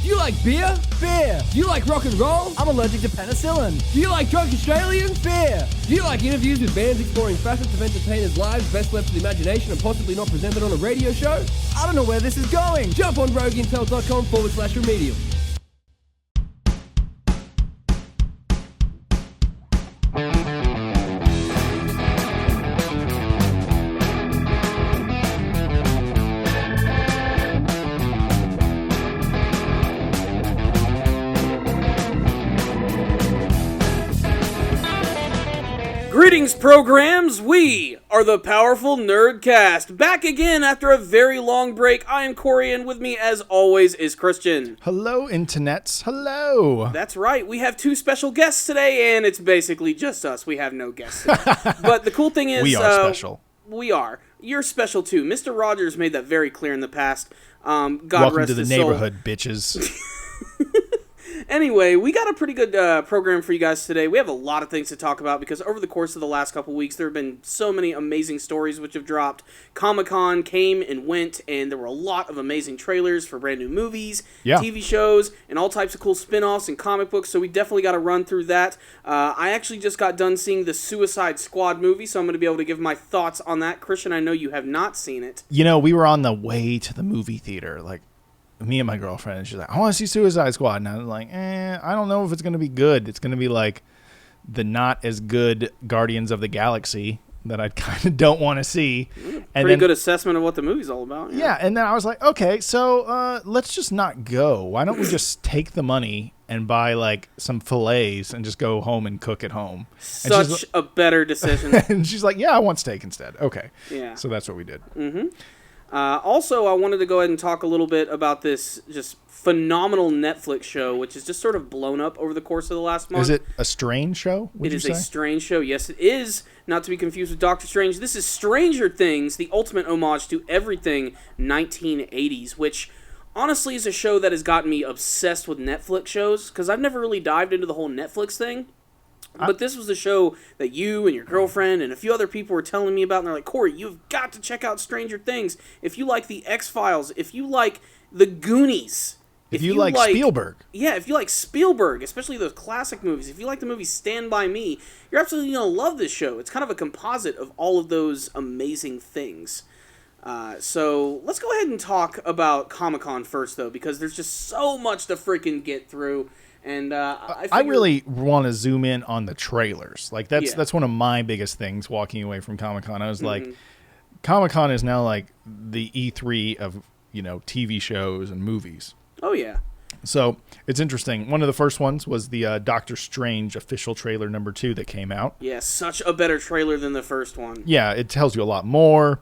Do you like beer? Beer. Do you like rock and roll? I'm allergic to penicillin. Do you like drunk Australians? Beer. Do you like interviews with bands exploring facets of entertainers' lives best left to the imagination and possibly not presented on a radio show? I don't know where this is going. Jump on rogueintel.com/remedial. Greetings, programs! We are the powerful Nerdcast, back again after a very long break. I am Corey, and with me, as always, is Christian. Hello, internets. Hello. That's right. We have two special guests today, and it's basically just us. We have no guests today. But the cool thing is... We are special. We are. You're special, too. Mr. Rogers made that very clear in the past. God Welcome rest to the his neighborhood, bitches. Anyway, we got a pretty good program for you guys today. We have a lot of things to talk about because over the course of the last couple weeks, there have been so many amazing stories which have dropped. Comic-Con came and went, and there were a lot of amazing trailers for brand new movies, TV shows, and all types of cool spin-offs and comic books, so we definitely got to run through that. I actually just got done seeing the Suicide Squad movie, so I'm going to be able to give my thoughts on that. Christian, I know you have not seen it. You know, we were on the way to the movie theater, like, me and my girlfriend, and she's like, I want to see Suicide Squad. And I was like, I don't know if it's going to be good. It's going to be like the not as good Guardians of the Galaxy that I kind of don't want to see. Pretty good assessment of what the movie's all about. Yeah, and then I was like, okay, so let's just not go. Why don't we just take the money and buy like some fillets and just go home and cook at home? Such a better decision. And she's like, yeah, I want steak instead. Okay. Yeah. So that's what we did. Mm-hmm. Also, I wanted to go ahead and talk a little bit about this just phenomenal Netflix show, which is just sort of blown up over the course of the last month. Is it a strange show? It is a strange show. Yes, it is. Not to be confused with Doctor Strange. This is Stranger Things, the ultimate homage to everything 1980s, which honestly is a show that has gotten me obsessed with Netflix shows, because I've never really dived into the whole Netflix thing. But this was the show that you and your girlfriend and a few other people were telling me about, and they're like, Corey, you've got to check out Stranger Things. If you like the X-Files, if you like the Goonies, if you like Spielberg. Yeah, if you like Spielberg, especially those classic movies, if you like the movie Stand By Me, you're absolutely going to love this show. It's kind of a composite of all of those amazing things. So let's go ahead and talk about Comic-Con first, though, because there's just so much to freaking get through. And I really want to zoom in on the trailers. Like that's one of my biggest things walking away from Comic-Con. I was like, Comic-Con is now like the E3 of, TV shows and movies. Oh yeah. So it's interesting. One of the first ones was the Doctor Strange official trailer number 2 that came out. Yeah, such a better trailer than the first one. Yeah, it tells you a lot more.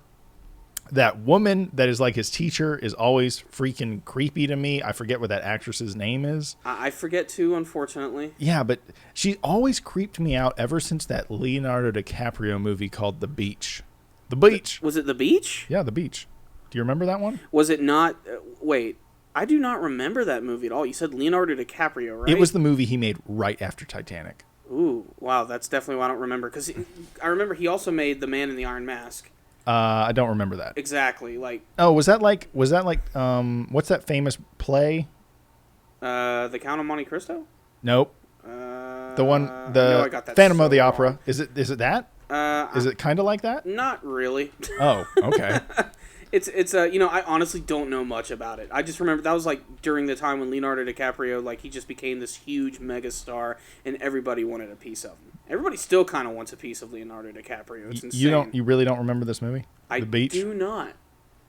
That woman that is like his teacher is always freaking creepy to me. I forget what that actress's name is. I forget too, unfortunately. Yeah, but she always creeped me out ever since that Leonardo DiCaprio movie called The Beach. The Beach. Was it The Beach? Yeah, The Beach. Do you remember that one? Was it not? Wait, I do not remember that movie at all. You said Leonardo DiCaprio, right? It was the movie he made right after Titanic. Ooh, wow, that's definitely why I don't remember. Because I remember he also made The Man in the Iron Mask. I don't remember that. Exactly, like... Oh, was that like, what's that famous play? The Count of Monte Cristo? Nope. The Phantom of the Opera. Is it that? Is it kind of like that? Not really. Oh, okay. It's I honestly don't know much about it. I just remember that was like during the time when Leonardo DiCaprio, like, he just became this huge megastar and everybody wanted a piece of him. Everybody still kind of wants a piece of Leonardo DiCaprio. It's insane. You really don't remember this movie? The Beach? I do not.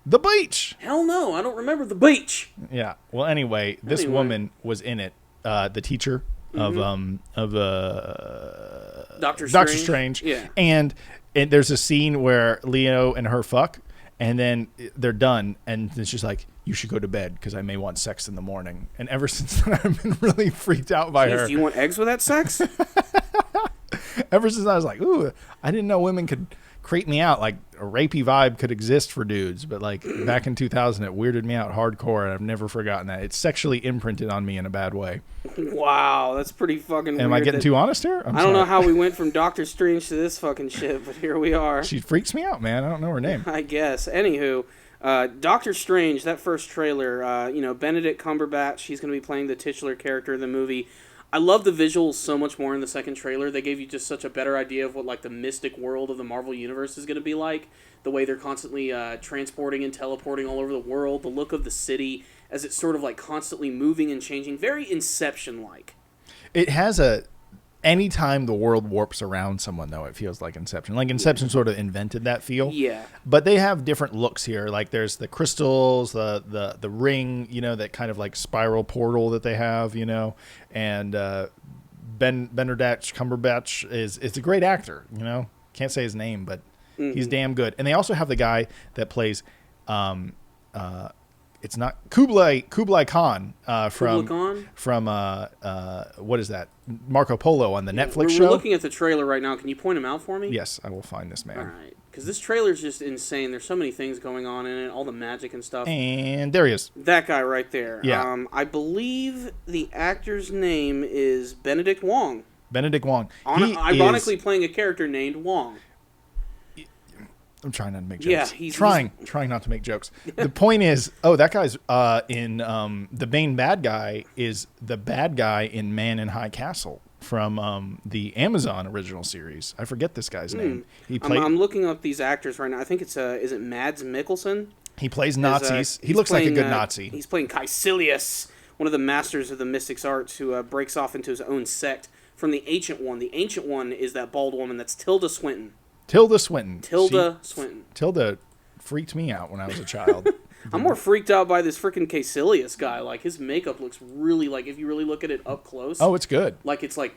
The Beach! Hell no, I don't remember The Beach! Yeah. Well, anyway, this woman was in it, the teacher of Doctor Strange. Yeah. And there's a scene where Leo and her fuck, and then they're done, and it's just like, you should go to bed because I may want sex in the morning. And ever since then, I've been really freaked out by her. Do you want eggs with that sex? Ever since I was like, ooh, I didn't know women could creep me out. Like, a rapey vibe could exist for dudes. But, like, back in 2000, it weirded me out hardcore, and I've never forgotten that. It's sexually imprinted on me in a bad way. Wow, that's pretty fucking weird. Am I getting too honest here? I don't know how we went from Doctor Strange to this fucking shit, but here we are. She freaks me out, man. I don't know her name. I guess. Anywho, Doctor Strange, that first trailer, Benedict Cumberbatch, he's going to be playing the titular character in the movie. I love the visuals so much more in the second trailer. They gave you just such a better idea of what like the mystic world of the Marvel Universe is going to be like. The way they're constantly transporting and teleporting all over the world. The look of the city as it's sort of like constantly moving and changing. Very Inception-like. It has anytime the world warps around someone, though, it feels like Inception. Like Inception sort of invented that feel. Yeah. But they have different looks here. Like there's the crystals, the ring, that kind of like spiral portal that they have, and Benedict Cumberbatch is a great actor, Can't say his name, but he's damn good. And they also have the guy that plays it's not Kublai Khan from what is that? Marco Polo on the Netflix show. We're looking at the trailer right now. Can you point him out for me? Yes, I will find this man. All right, because this trailer is just insane. There's so many things going on in it, all the magic and stuff. And there he is. That guy right there. Yeah. I believe the actor's name is Benedict Wong. Benedict Wong. Ironically playing a character named Wong. I'm trying not to make jokes. Yeah, he's trying not to make jokes. The point is, that guy's in the main bad guy is the bad guy in Man in High Castle from the Amazon original series. I forget this guy's name. I'm looking up these actors right now. I think it's is it Mads Mikkelsen? He plays Nazis. He looks like a good Nazi. He's playing Caecilius, one of the masters of the mystics arts, who breaks off into his own sect from the Ancient One. The Ancient One is that bald woman. That's Tilda Swinton. Tilda Swinton. Swinton. Tilda freaked me out when I was a child. I'm more freaked out by this freaking Caecilius guy. Like, his makeup looks really, like, if you really look at it up close. Oh, it's good. Like, it's like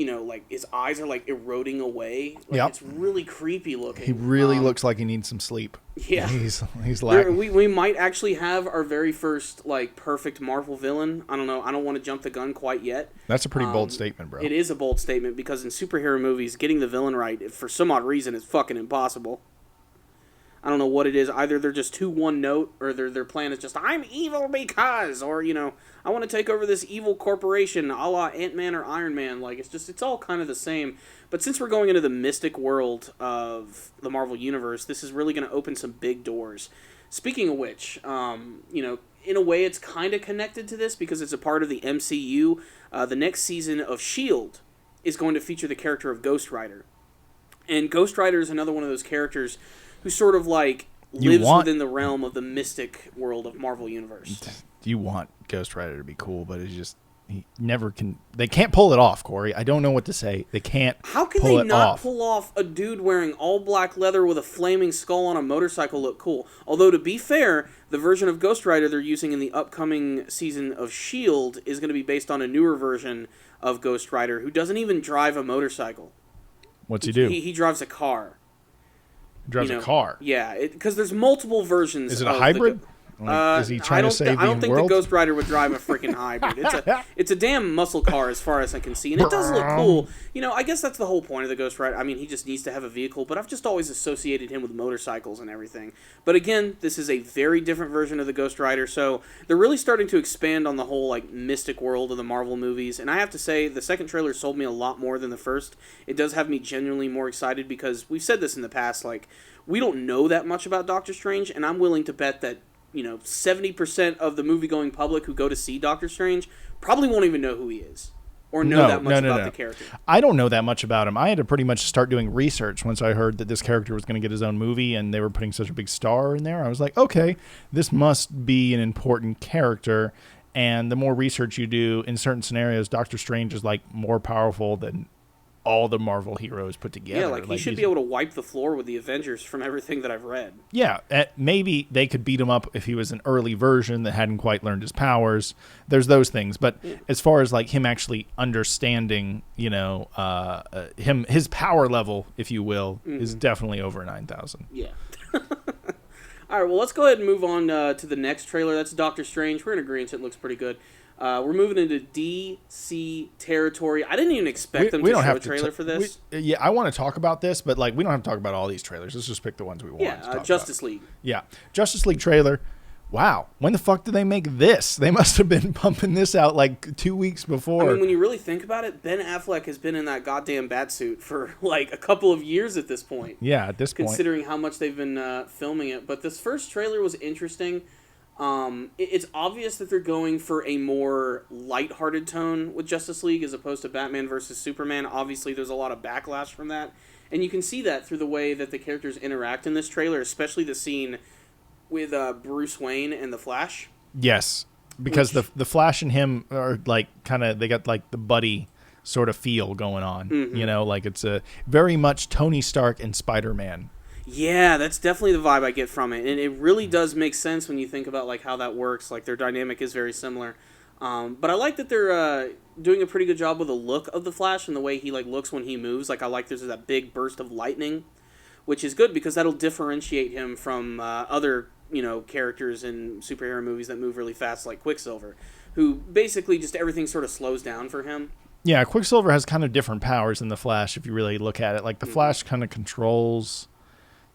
like, his eyes are, like, eroding away. Like, yep. It's really creepy looking. He really looks like he needs some sleep. Yeah. He's lacking. We might actually have our very first, like, perfect Marvel villain. I don't know. I don't want to jump the gun quite yet. That's a pretty bold statement, bro. It is a bold statement because in superhero movies, getting the villain right, for some odd reason, is fucking impossible. I don't know what it is. Either they're just too one note, or their plan is just, I'm evil because, or, I want to take over this evil corporation, a la Ant-Man or Iron Man. Like, it's all kind of the same. But since we're going into the mystic world of the Marvel Universe, this is really going to open some big doors. Speaking of which, in a way it's kind of connected to this because it's a part of the MCU. The next season of S.H.I.E.L.D. is going to feature the character of Ghost Rider. And Ghost Rider is another one of those characters who sort of like lives within the realm of the mystic world of Marvel Universe. You want Ghost Rider to be cool, but it's just he never can. They can't pull it off, Corey. I don't know what to say. They can't. How can they not pull off a dude wearing all black leather with a flaming skull on a motorcycle look cool? Although to be fair, the version of Ghost Rider they're using in the upcoming season of S.H.I.E.L.D. is going to be based on a newer version of Ghost Rider who doesn't even drive a motorcycle. What's he do? He drives a car. Drives a car. Yeah, because there's multiple versions. Is it a hybrid? Is he trying to save the world? I don't think the Ghost Rider would drive a freaking hybrid. It's a damn muscle car as far as I can see, and it does look cool. I guess that's the whole point of the Ghost Rider. I mean, he just needs to have a vehicle, but I've just always associated him with motorcycles and everything. But again, this is a very different version of the Ghost Rider, so they're really starting to expand on the whole like mystic world of the Marvel movies. And I have to say, the second trailer sold me a lot more than the first. It does have me genuinely more excited because we've said this in the past, like, we don't know that much about Doctor Strange, and I'm willing to bet that 70% of the movie-going public who go to see Doctor Strange probably won't even know who he is or know that much about the character. I don't know that much about him. I had to pretty much start doing research once I heard that this character was going to get his own movie and they were putting such a big star in there. I was like, okay, this must be an important character. And the more research you do in certain scenarios, Doctor Strange is like more powerful than all the Marvel heroes put together. Yeah, like he should be able to wipe the floor with the Avengers from everything that I've read. Yeah, maybe they could beat him up if he was an early version that hadn't quite learned his powers. There's those things. But as far as like him actually understanding, his power level, if you will, is definitely over 9,000. Yeah. All right, well, let's go ahead and move on to the next trailer. That's Doctor Strange. We're in agreement. It looks pretty good. We're moving into DC territory. I didn't even expect them to show a trailer for this. I want to talk about this, but like we don't have to talk about all these trailers. Let's just pick the ones we want to talk Justice League. Yeah, Justice League trailer. wow, when the fuck did they make this? They must have been pumping this out like 2 weeks before. I mean, when you really think about it, Ben Affleck has been in that goddamn Batsuit for like a couple of years at this point. Yeah, at this point. Considering how much they've been filming it. But this first trailer was interesting. It's obvious that they're going for a more lighthearted tone with Justice League as opposed to Batman versus Superman. Obviously, there's a lot of backlash from that. And you can see that through the way that the characters interact in this trailer, especially the scene with Bruce Wayne and the Flash. Yes, because the Flash and him are like kind of, they got like the buddy sort of feel going on. Mm-hmm. You know, like it's a very much Tony Stark and Spider-Man. Yeah, that's definitely the vibe I get from it. And it really does make sense when you think about like how that works. Like their dynamic is very similar. But I like that they're doing a pretty good job with the look of the Flash and the way he like looks when he moves. Like I like there's that big burst of lightning, which is good because that'll differentiate him from other characters in superhero movies that move really fast, like Quicksilver, who basically just everything sort of slows down for him. Yeah, Quicksilver has kind of different powers than the Flash if you really look at it. Like the Flash kind of controls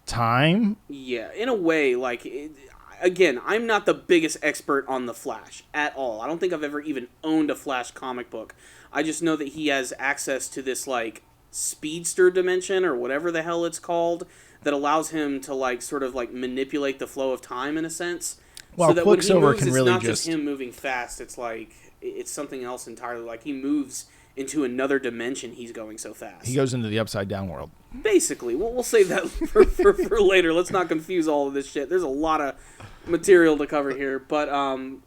time. Yeah, in a way, like again, I'm not the biggest expert on the Flash at all. I don't think I've ever even owned a Flash comic book. I just know that he has access to this like speedster dimension or whatever the hell it's called that allows him to like sort of like manipulate the flow of time in a sense. Well, so that Quicksilver when he moves, can it's really not just him moving fast. It's like it's something else entirely. Like he moves into another dimension. He's going so fast. He goes into the upside down world. Basically, we'll save that for later. Let's not confuse all of this shit. There's a lot of material to cover here. But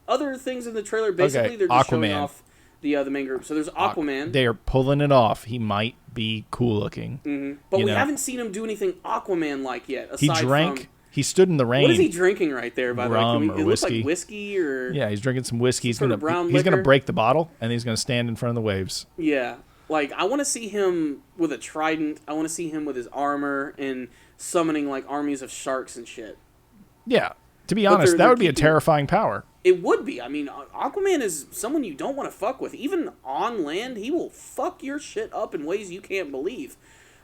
other things in the trailer, basically, they're just showing off the main group. So there's Aquaman. They are pulling it off. He might be cool looking. Mm-hmm. But we haven't seen him do anything Aquaman-like yet. He drank. He stood in the rain. What is he drinking right there, by the way? Rum or it looks whiskey. like whiskey or... Yeah, he's drinking some whiskey. He's sort of brown liquor. gonna break the bottle, and he's gonna stand in front of the waves. Yeah. Like, I want to see him with a trident. I want to see him with his armor and summoning, like, armies of sharks and shit. Yeah. To be honest, that would be a terrifying power. It would be. I mean, Aquaman is someone you don't want to fuck with. Even on land, he will fuck your shit up in ways you can't believe.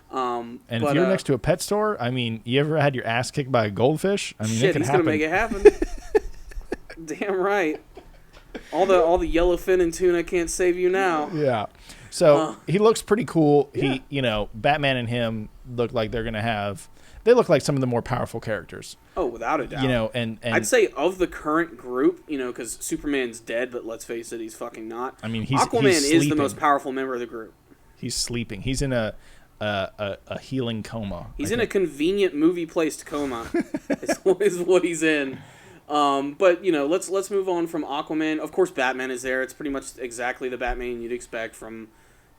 And if you're next to a pet store, I mean, you ever had your ass kicked by a goldfish? I mean, shit, it could he's happen. Gonna make it happen. Damn right. All the yellowfin and tuna can't save you now. Yeah. So he looks pretty cool. Yeah. He, Batman and him look like they're gonna have. They look like some of the more powerful characters. Oh, without a doubt. And I'd say of the current group, because Superman's dead, but let's face it, he's fucking not. I mean, Aquaman he's is the most powerful member of the group. He's sleeping. He's in a healing coma. He's in a convenient movie-placed coma. is what he's in. But let's move on from Aquaman. Of course, Batman is there. It's pretty much exactly the Batman you'd expect from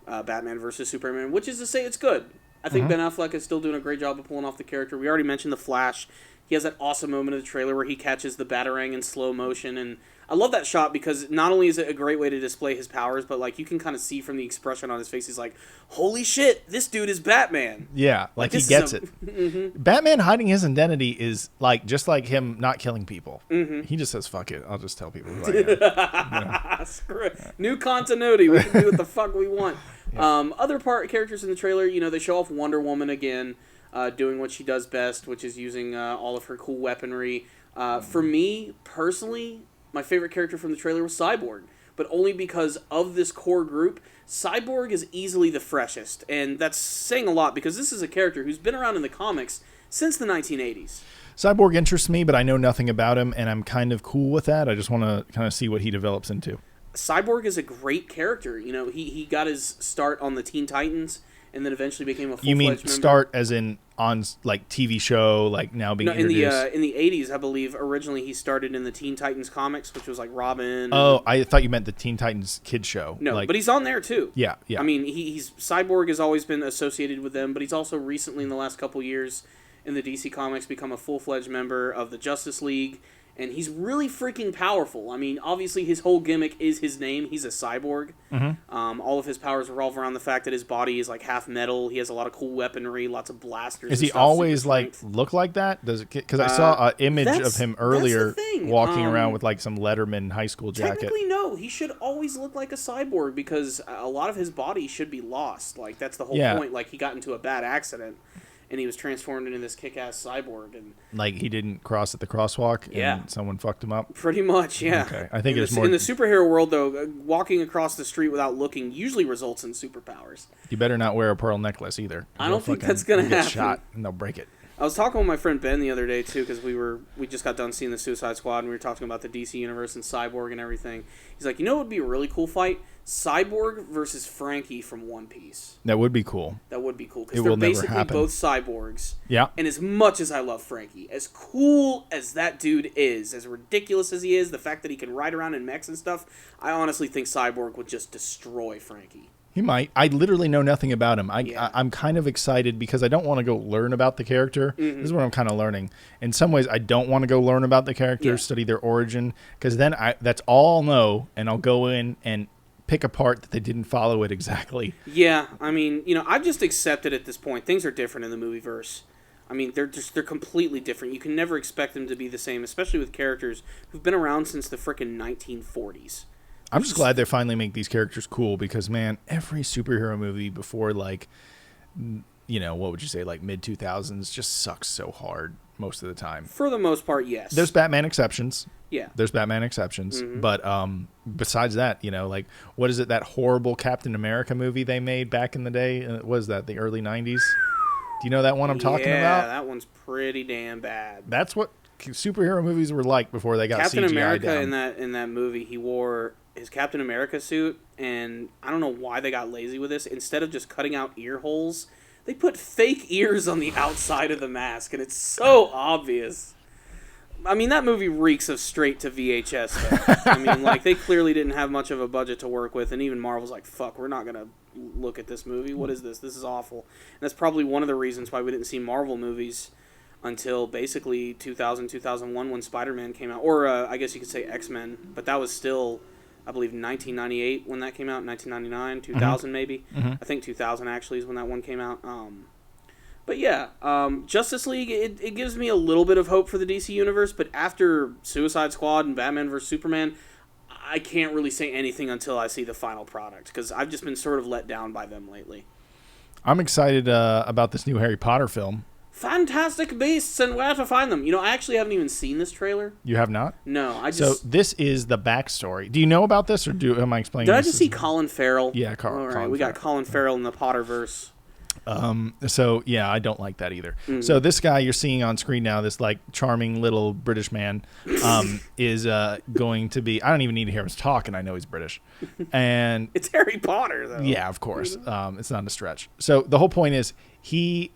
Batman versus Superman, which is to say it's good. I think Ben Affleck is still doing a great job of pulling off the character. We already mentioned the Flash. He has that awesome moment of the trailer where he catches the Batarang in slow motion, and I love that shot because not only is it a great way to display his powers, but like you can kind of see from the expression on his face, he's like, "Holy shit, this dude is Batman!" Yeah, like he gets it. Mm-hmm. Batman hiding his identity is like just like him not killing people. Mm-hmm. He just says, "Fuck it, I'll just tell people who I am." Screw it. New continuity. We can do what the fuck we want. Yeah. Other characters in the trailer, they show off Wonder Woman again, doing what she does best, which is using all of her cool weaponry. For me, personally, my favorite character from the trailer was Cyborg, but only because of this core group. Cyborg is easily the freshest, and that's saying a lot because this is a character who's been around in the comics since the 1980s. Cyborg interests me, but I know nothing about him, and I'm kind of cool with that. I just want to kind of see what he develops into. Cyborg is a great character. He got his start on the Teen Titans, and then eventually became a full-fledged member. You mean start as in on like TV show, like now being introduced? In the 80s, I believe. Originally, he started in the Teen Titans comics, which was like Robin. Oh, I thought you meant the Teen Titans kid show. No, but he's on there too. Yeah. I mean, he's Cyborg has always been associated with them, but he's also recently in the last couple years in the DC comics become a full-fledged member of the Justice League. And he's really freaking powerful. I mean, obviously his whole gimmick is his name. He's a cyborg. Mm-hmm. All of his powers revolve around the fact that his body is like half metal. He has a lot of cool weaponry, lots of blasters. Does he always look like that? Does it? Because I saw an image of him earlier walking around with like some Letterman high school jacket. Technically, no. He should always look like a cyborg because a lot of his body should be lost. Like that's the whole point. Like he got into a bad accident. and he was transformed into this kick-ass cyborg. And Like he didn't cross at the crosswalk and someone fucked him up? Pretty much, yeah. Okay. I think in it's more... In the superhero world, though, walking across the street without looking usually results in superpowers. You better not wear a pearl necklace either. I don't think that's going to happen. Get shot and they'll break it. I was talking with my friend Ben the other day, too, because we just got done seeing the Suicide Squad, and we were talking about the DC Universe and Cyborg and everything. He's like, you know what would be a really cool fight? Cyborg versus Frankie from One Piece. That would be cool. That would be cool, because they're basically both cyborgs. Yeah. And as much as I love Frankie, as cool as that dude is, as ridiculous as he is, the fact that he can ride around in mechs and stuff, I honestly think Cyborg would just destroy Frankie. He might. I literally know nothing about him. I'm kind of excited because I don't want to go learn about the character. Mm-hmm. This is what I'm kind of learning. In some ways, I don't want to go learn about the character, study their origin, because then that's all I'll know, and I'll go in and pick apart that they didn't follow it exactly. Yeah, I mean, I've just accepted at this point. Things are different in the movieverse. I mean, they're completely different. You can never expect them to be the same, especially with characters who've been around since the frickin' 1940s. I'm just glad they finally make these characters cool because, man, every superhero movie before, like, what would you say, like mid-2000s just sucks so hard most of the time. For the most part, yes. There's Batman exceptions. Yeah. There's Batman exceptions. Mm-hmm. But besides that, like, what is it, that horrible Captain America movie they made back in the day? What was that, the early 90s? Do you know that one I'm talking about? Yeah, that one's pretty damn bad. That's what superhero movies were like before they got Captain CGI America down. in that movie, he wore his Captain America suit, and I don't know why they got lazy with this. Instead of just cutting out ear holes, they put fake ears on the outside of the mask, and it's so obvious. I mean, that movie reeks of straight to VHS, though. I mean, like, they clearly didn't have much of a budget to work with, and even Marvel's like, fuck, we're not going to look at this movie. What is this? This is awful. And that's probably one of the reasons why we didn't see Marvel movies until basically 2000, 2001 when Spider-Man came out. Or I guess you could say X-Men, but that was still, I believe, 1998 when that came out, 1999, 2000 maybe. Mm-hmm. I think 2000 actually is when that one came out. But yeah, Justice League, it gives me a little bit of hope for the DC Universe, but after Suicide Squad and Batman vs. Superman, I can't really say anything until I see the final product, because I've just been sort of let down by them lately. I'm excited about this new Harry Potter film. Fantastic Beasts and Where to Find Them. I actually haven't even seen this trailer. You have not? No, So this is the backstory. Do you know about this, or am I explaining? Did I just see Colin Farrell? Yeah, All right, Colin we got Colin Farrell in the Potterverse. So yeah, I don't like that either. Mm. So this guy you're seeing on screen now, this like charming little British man, is going to be. I don't even need to hear him talk, and I know he's British. And It's Harry Potter, though. yeah, of course, it's not a stretch. So the whole point is he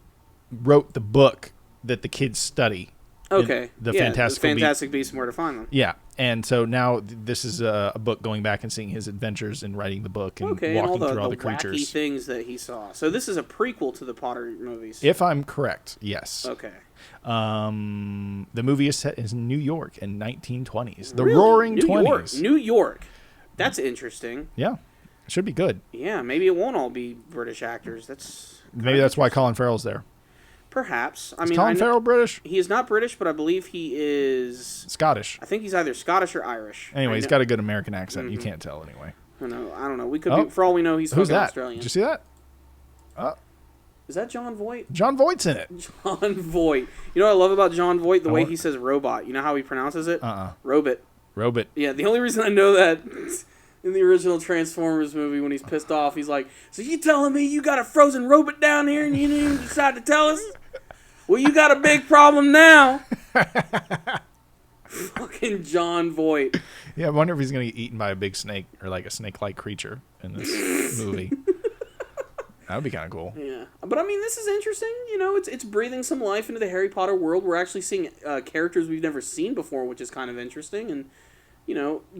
wrote the book that the kids study. Okay. The yeah, Fantastic Beasts and Where to Find Them. Yeah, and so now this is a book going back and seeing his adventures in writing the book and walking and through all the wacky creatures. things that he saw. So this is a prequel to the Potter movies. If I'm correct, yes. Okay. The movie is set in New York in 1920s. The Really? Roaring 20s. New York. That's interesting. Yeah, it should be good. Yeah, maybe it won't all be British actors. Maybe that's why Colin Farrell's there. Perhaps. Is Colin Farrell British? He is not British, but I believe he is Scottish. I think he's either Scottish or Irish. Anyway, he's got a good American accent. Mm-hmm. You can't tell anyway. I don't know. We could be, for all we know, he's Who's fucking that? Australian. Did you see that? Is that John Voight? John Voight's in it. John Voight. You know what I love about John Voight? The way what? he says robot. You know how he pronounces it? Robot. Yeah, the only reason I know that in the original Transformers movie, when he's pissed off, he's like, so you telling me you got a frozen robot down here and you didn't even decide to tell us? Well, you got a big problem now. Fucking John Voight. Yeah, I wonder if he's going to get eaten by a big snake or like a snake-like creature in this movie. That would be kind of cool. Yeah. But I mean, this is interesting. It's breathing some life into the Harry Potter world. We're actually seeing characters we've never seen before, which is kind of interesting. And,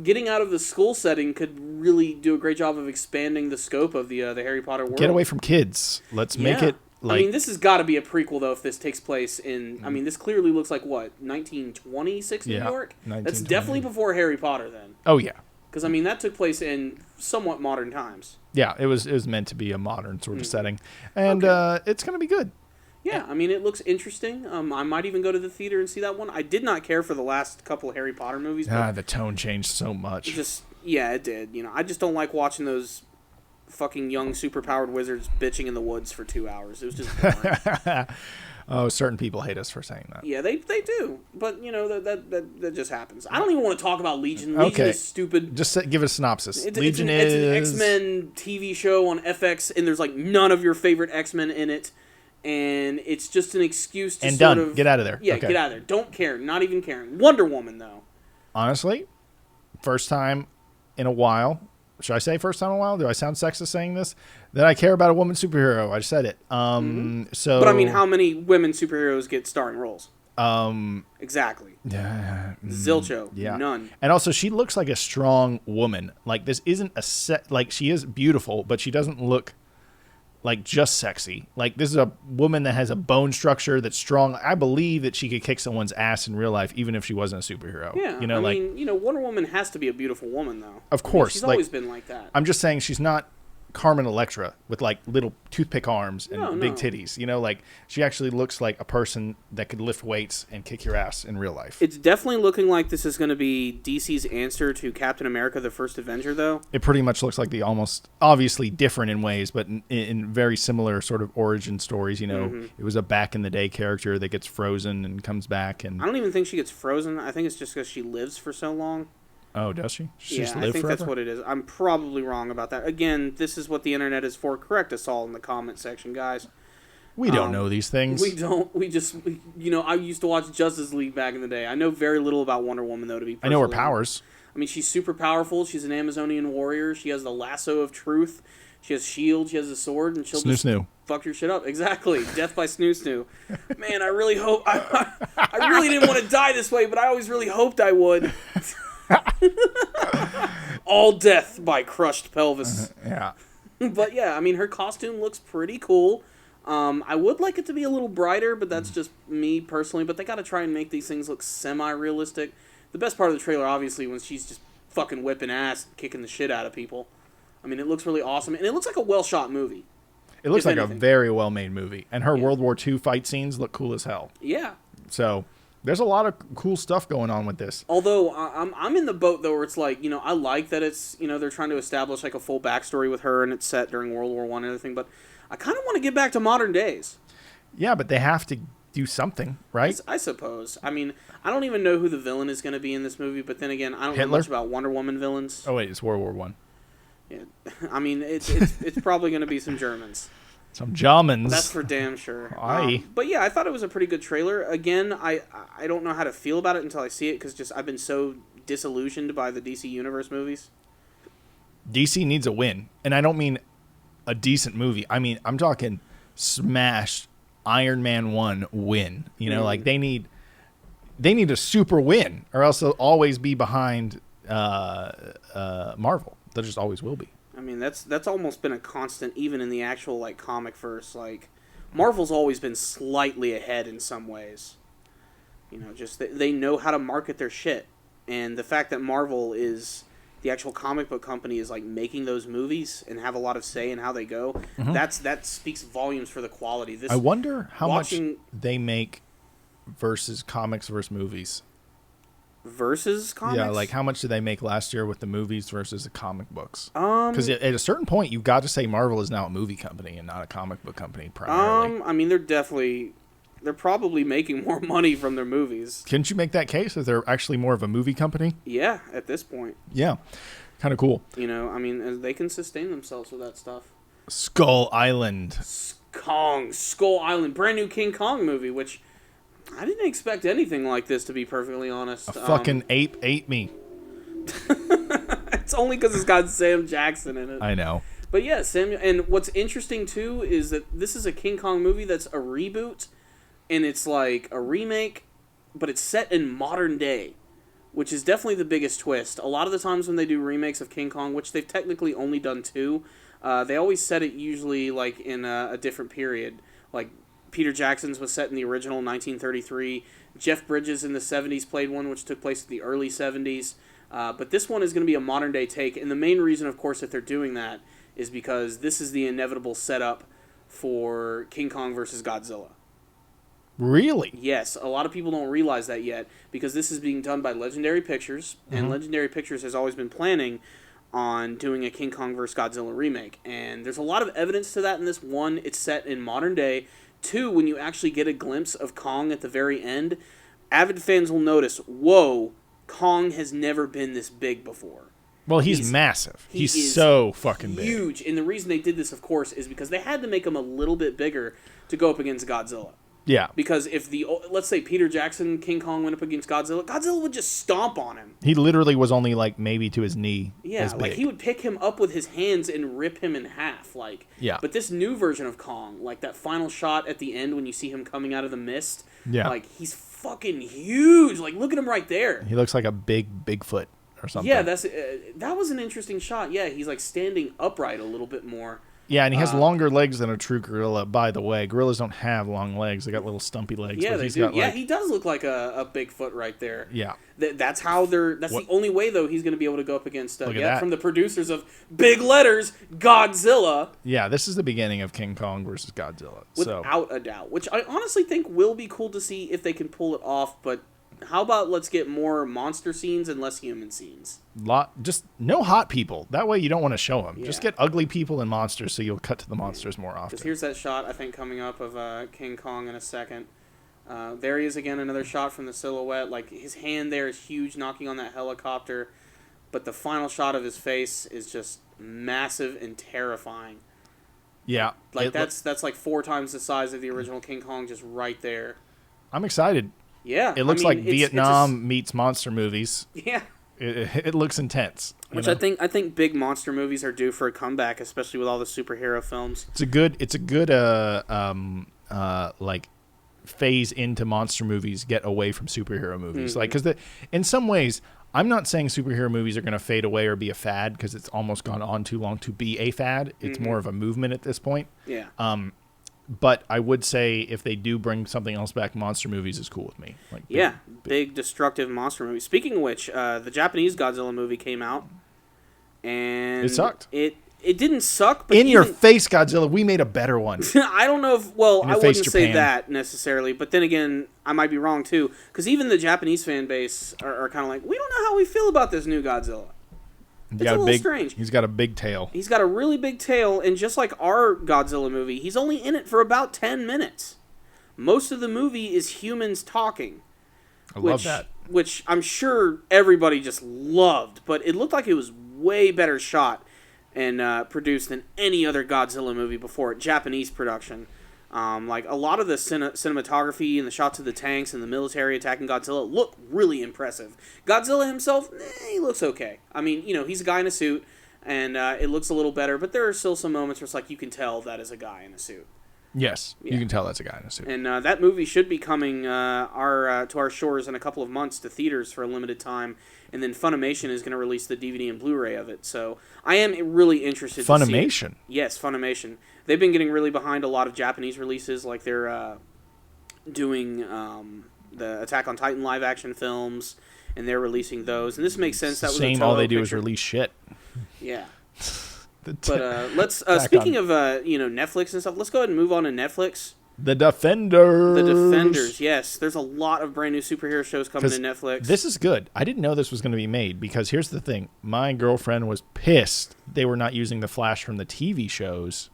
getting out of the school setting could really do a great job of expanding the scope of the Harry Potter world. Get away from kids. Let's make it like... I mean, this has got to be a prequel, though, if this takes place in... I mean, this clearly looks like, what, 1926 New York? That's definitely before Harry Potter, then. Oh, yeah. Because, I mean, that took place in somewhat modern times. Yeah, it was meant to be a modern sort of setting. And it's going to be good. Yeah, I mean, it looks interesting. I might even go to the theater and see that one. I did not care for the last couple of Harry Potter movies. But the tone changed so much. yeah, it did. I just don't like watching those fucking young superpowered wizards bitching in the woods for 2 hours. It was just boring. Oh, certain people hate us for saying that. Yeah, they do. But, that just happens. I don't even want to talk about Legion. Legion is stupid. Just give a synopsis. Legion it's an X-Men TV show on FX, and there's, none of your favorite X-Men in it. And it's just an excuse to Get out of there. Yeah, get out of there. Don't care. Not even caring. Wonder Woman, though. Honestly, first time in a while. Should I say first time in a while? Do I sound sexist saying this? That I care about a woman superhero. I said it. So, but I mean, how many women superheroes get starring roles? Exactly. Zilcho. Yeah. None. And also, she looks like a strong woman. Like, this isn't a set. Like, she is beautiful, but she doesn't look like just sexy. Like, this is a woman that has a bone structure that's strong. I believe that she could kick someone's ass in real life, even if she wasn't a superhero. Yeah. I mean, Wonder Woman has to be a beautiful woman, though. Of course. She's always been like that. I'm just saying she's not Carmen Electra with little toothpick arms and big titties. She actually looks like a person that could lift weights and kick your ass in real life. It's definitely looking like this is going to be DC's answer to Captain America: The First Avenger, though. It pretty much looks like the almost obviously different in ways, but in very similar sort of origin stories. It was a back in the day character that gets frozen and comes back. And I don't even think she gets frozen. I think it's just because she lives for so long. Oh, does she? Yeah, I think that's what it is. I'm probably wrong about that. Again, this is what the internet is for. Correct us all in the comment section, guys. We don't know these things. We don't. We just, I used to watch Justice League back in the day. I know very little about Wonder Woman, though, to be I know her powers. I mean, she's super powerful. She's an Amazonian warrior. She has the lasso of truth. She has shield. She has a sword, and she'll just fuck your shit up. Exactly. Death by snoo. Man, I really hope. I really didn't want to die this way, but I always really hoped I would. All death by crushed pelvis. Yeah. But yeah, I mean, her costume looks pretty cool. I would like it to be a little brighter, but that's just me personally. But they got to try and make these things look semi-realistic. The best part of the trailer, obviously, when she's just fucking whipping ass, kicking the shit out of people. I mean, it looks really awesome, and it looks like a well-shot movie. It looks like a very well-made movie, and her World War II fight scenes look cool as hell. Yeah. So there's a lot of cool stuff going on with this. Although I'm in the boat though, where it's like, I like that it's they're trying to establish like a full backstory with her, and it's set during World War I and everything. But I kind of want to get back to modern days. Yeah, but they have to do something, right? I suppose. I mean, I don't even know who the villain is going to be in this movie. But then again, I don't know much about Wonder Woman villains. Oh wait, it's World War I. Yeah, I mean it's probably going to be some Germans. Some Germans. That's for damn sure. Aye. But yeah, I thought it was a pretty good trailer. Again, I don't know how to feel about it until I see it, because I've been so disillusioned by the DC Universe movies. DC needs a win, and I don't mean a decent movie. I mean, I'm talking smashed Iron Man 1 win. Like they need a super win, or else they'll always be behind Marvel. They just always will be. I mean, that's almost been a constant, even in the actual comic verse. Marvel's always been slightly ahead in some ways. Just they know how to market their shit, and the fact that Marvel is the actual comic book company is making those movies and have a lot of say in how they go. Mm-hmm. That speaks volumes for the quality. I wonder how much they make versus comics versus movies. Versus comics? Yeah, how much did they make last year with the movies versus the comic books? Because at a certain point, you've got to say Marvel is now a movie company and not a comic book company primarily. I mean, they're probably making more money from their movies. Couldn't you make that case that they're actually more of a movie company? Yeah, at this point. Yeah, kind of cool. I mean, they can sustain themselves with that stuff. Skull Island. Skull Island. Brand new King Kong movie, which I didn't expect anything like this, to be perfectly honest. A fucking ape ate me. It's only because it's got Sam Jackson in it. I know. But yeah, Samuel. And what's interesting, too, is that this is a King Kong movie that's a reboot, and it's like a remake, but it's set in modern day, which is definitely the biggest twist. A lot of the times when they do remakes of King Kong, which they've technically only done 2, they always set it usually in a different period. Like Peter Jackson's was set in the original 1933. Jeff Bridges in the 70s played one which took place in the early 70s. But this one is going to be a modern day take. And the main reason, of course, that they're doing that is because this is the inevitable setup for King Kong versus Godzilla. Really? Yes. A lot of people don't realize that yet, because this is being done by Legendary Pictures. And Legendary Pictures has always been planning on doing a King Kong vs. Godzilla remake. And there's a lot of evidence to that in this. One, it's set in modern day. Two, when you actually get a glimpse of Kong at the very end, avid fans will notice, whoa, Kong has never been this big before. Well, he's massive. He's so fucking big. Huge. And the reason they did this, of course, is because they had to make him a little bit bigger to go up against Godzilla. Yeah. Because if let's say Peter Jackson, King Kong went up against Godzilla, Godzilla would just stomp on him. He literally was only like maybe to his knee. Yeah, like he would pick him up with his hands and rip him in half. Yeah. But this new version of Kong, like that final shot at the end when you see him coming out of the mist, like he's fucking huge. Like look at him right there. He looks like a big Bigfoot or something. Yeah, that was an interesting shot. Yeah, he's like standing upright a little bit more. Yeah, and he has longer legs than a true gorilla, by the way. Gorillas don't have long legs. They got little stumpy legs. Yeah, they do. Yeah, he does look like a Bigfoot right there. Yeah. That's how that's the only way, though, he's going to be able to go up against, from the producers of big letters, Godzilla. Yeah, this is the beginning of King Kong versus Godzilla. Without a doubt. Which I honestly think will be cool to see if they can pull it off, but how about let's get more monster scenes and less human scenes? Just no hot people. That way you don't want to show them. Yeah. Just get ugly people and monsters so you'll cut to the monsters more often. Because here's that shot, I think, coming up of King Kong in a second. There he is again, another shot from the silhouette. Like, his hand there is huge, knocking on that helicopter. But the final shot of his face is just massive and terrifying. Yeah. Like, that's like 4 times the size of the original King Kong just right there. I'm excited. Yeah. It looks like Vietnam meets monster movies. Yeah. It looks intense. Which I think big monster movies are due for a comeback, especially with all the superhero films. It's a good like phase into monster movies, get away from superhero movies. Mm-hmm. Like, because in some ways, I'm not saying superhero movies are going to fade away or be a fad, because it's almost gone on too long to be a fad. It's more of a movement at this point. Yeah. But I would say if they do bring something else back, monster movies is cool with me. Like big destructive monster movies. Speaking of which, the Japanese Godzilla movie came out, and it sucked. It didn't suck. But your face, Godzilla. We made a better one. I don't know if I wouldn't say Japan. that necessarily, but then again, I might be wrong too, because even the Japanese fan base are kind of like, we don't know how we feel about this new Godzilla. It's a little strange. He's got a big tail. He's got a really big tail, and just like our Godzilla movie, he's only in it for about 10 minutes. Most of the movie is humans talking. I love that. Which I'm sure everybody just loved, but it looked like it was way better shot and produced than any other Godzilla movie before it, Japanese production. Like a lot of the cinematography and the shots of the tanks and the military attacking Godzilla look really impressive. Godzilla himself, he looks okay. I mean, he's a guy in a suit, and it looks a little better, but there are still some moments where it's like you can tell that is a guy in a suit. Yes, yeah. You can tell that's a guy in a suit. And that movie should be coming to our shores in a couple of months to theaters for a limited time, and then Funimation is going to release the DVD and Blu-ray of it. So I am really interested. Funimation? To see it. Yes, Funimation. They've been getting really behind a lot of Japanese releases, like they're doing the Attack on Titan live-action films, and they're releasing those. And this makes sense. That was same. All they do is release shit. Yeah. But let's speaking of Netflix and stuff, let's go ahead and move on to Netflix. The Defenders. Yes. There's a lot of brand new superhero shows coming to Netflix. This is good. I didn't know this was going to be made, because here's the thing. My girlfriend was pissed they were not using the Flash from the TV shows.